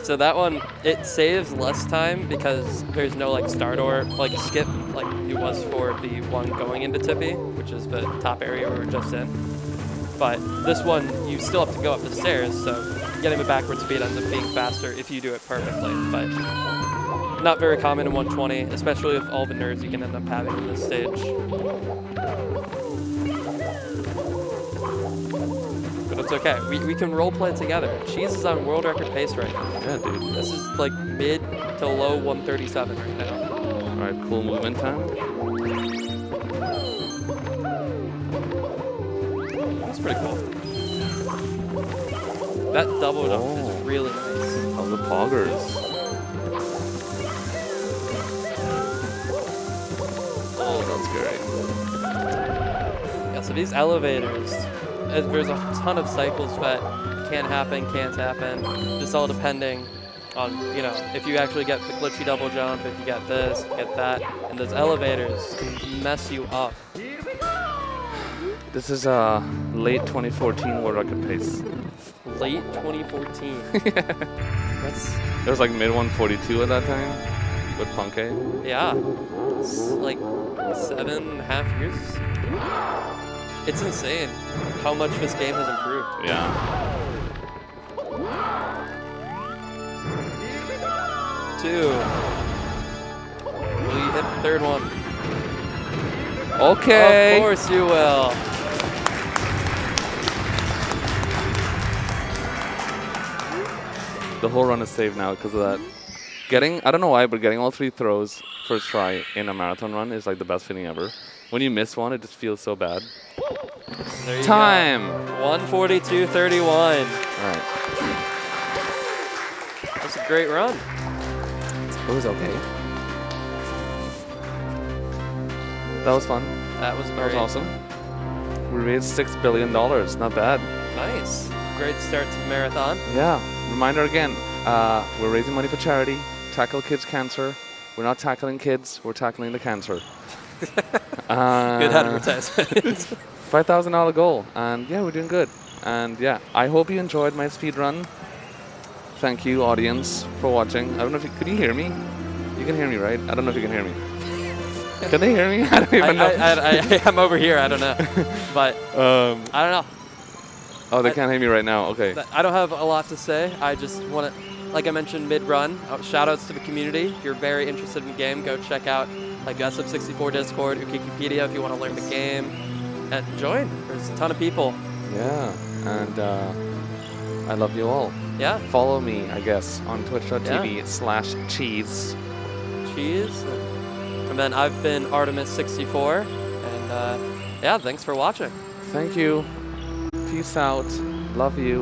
So that one, it saves less time because there's no like start or like skip like it was for the one going into Tippy, which is the top area we were just in. But this one, you still have to go up the stairs, so getting the backward speed ends up being faster if you do it perfectly. But not very common in 120, especially with all the nerds you can end up having in this stage. But it's okay. We can roleplay it together. Cheese is on world record pace right now. Yeah, dude. This is like mid to low 137 right now. All right, cool movement time. That's pretty cool. That double jump is really nice. Oh, the poggers. Oh, that's great. Yeah, so these elevators, there's a ton of cycles that can't happen, just all depending on, you know, if you actually get the glitchy double jump, if you get this, get that, and those elevators can mess you up. This is late 2014 world record pace. Late 2014. That's It was like mid 142 at that time with Punkay. yeah. It's like 7.5 years. It's insane how much this game has improved. Yeah. Two. Will you hit the third one? Okay. Of course you will. The whole run is saved now because of that. I don't know why, but getting all 3 throws first try in a marathon run is like the best feeling ever. When you miss one, it just feels so bad. There you Time. go. 142.31. All right. That's a great run. It was okay. That was fun. That was That great. was awesome. We raised $6 billion. Not bad. Nice. Great start to the marathon. Yeah. Reminder again, we're raising money for charity. Tackle Kids Cancer. We're not tackling kids. We're tackling the cancer. Good advertisement. $5,000 goal. And yeah, we're doing good. And yeah, I hope you enjoyed my speed run. Thank you, audience, for watching. I don't know if could you hear me? You can hear me, right? I don't know if you can hear me. Can they hear me? I don't even know. I'm over here. I don't know. But I don't know. Oh, they can't hear me right now. Okay. I don't have a lot to say. I just want to, like I mentioned mid-run, shout outs to the community. If you're very interested in the game, go check out like Sub64 Discord, Wikipedia if you want to learn the game. And join. There's a ton of people. Yeah. And I love you all. Yeah. Follow me, I guess, on twitch.tv/cheese. Cheese. And then I've been Artemis64. And yeah, thanks for watching. Thank you. Peace out. Love you.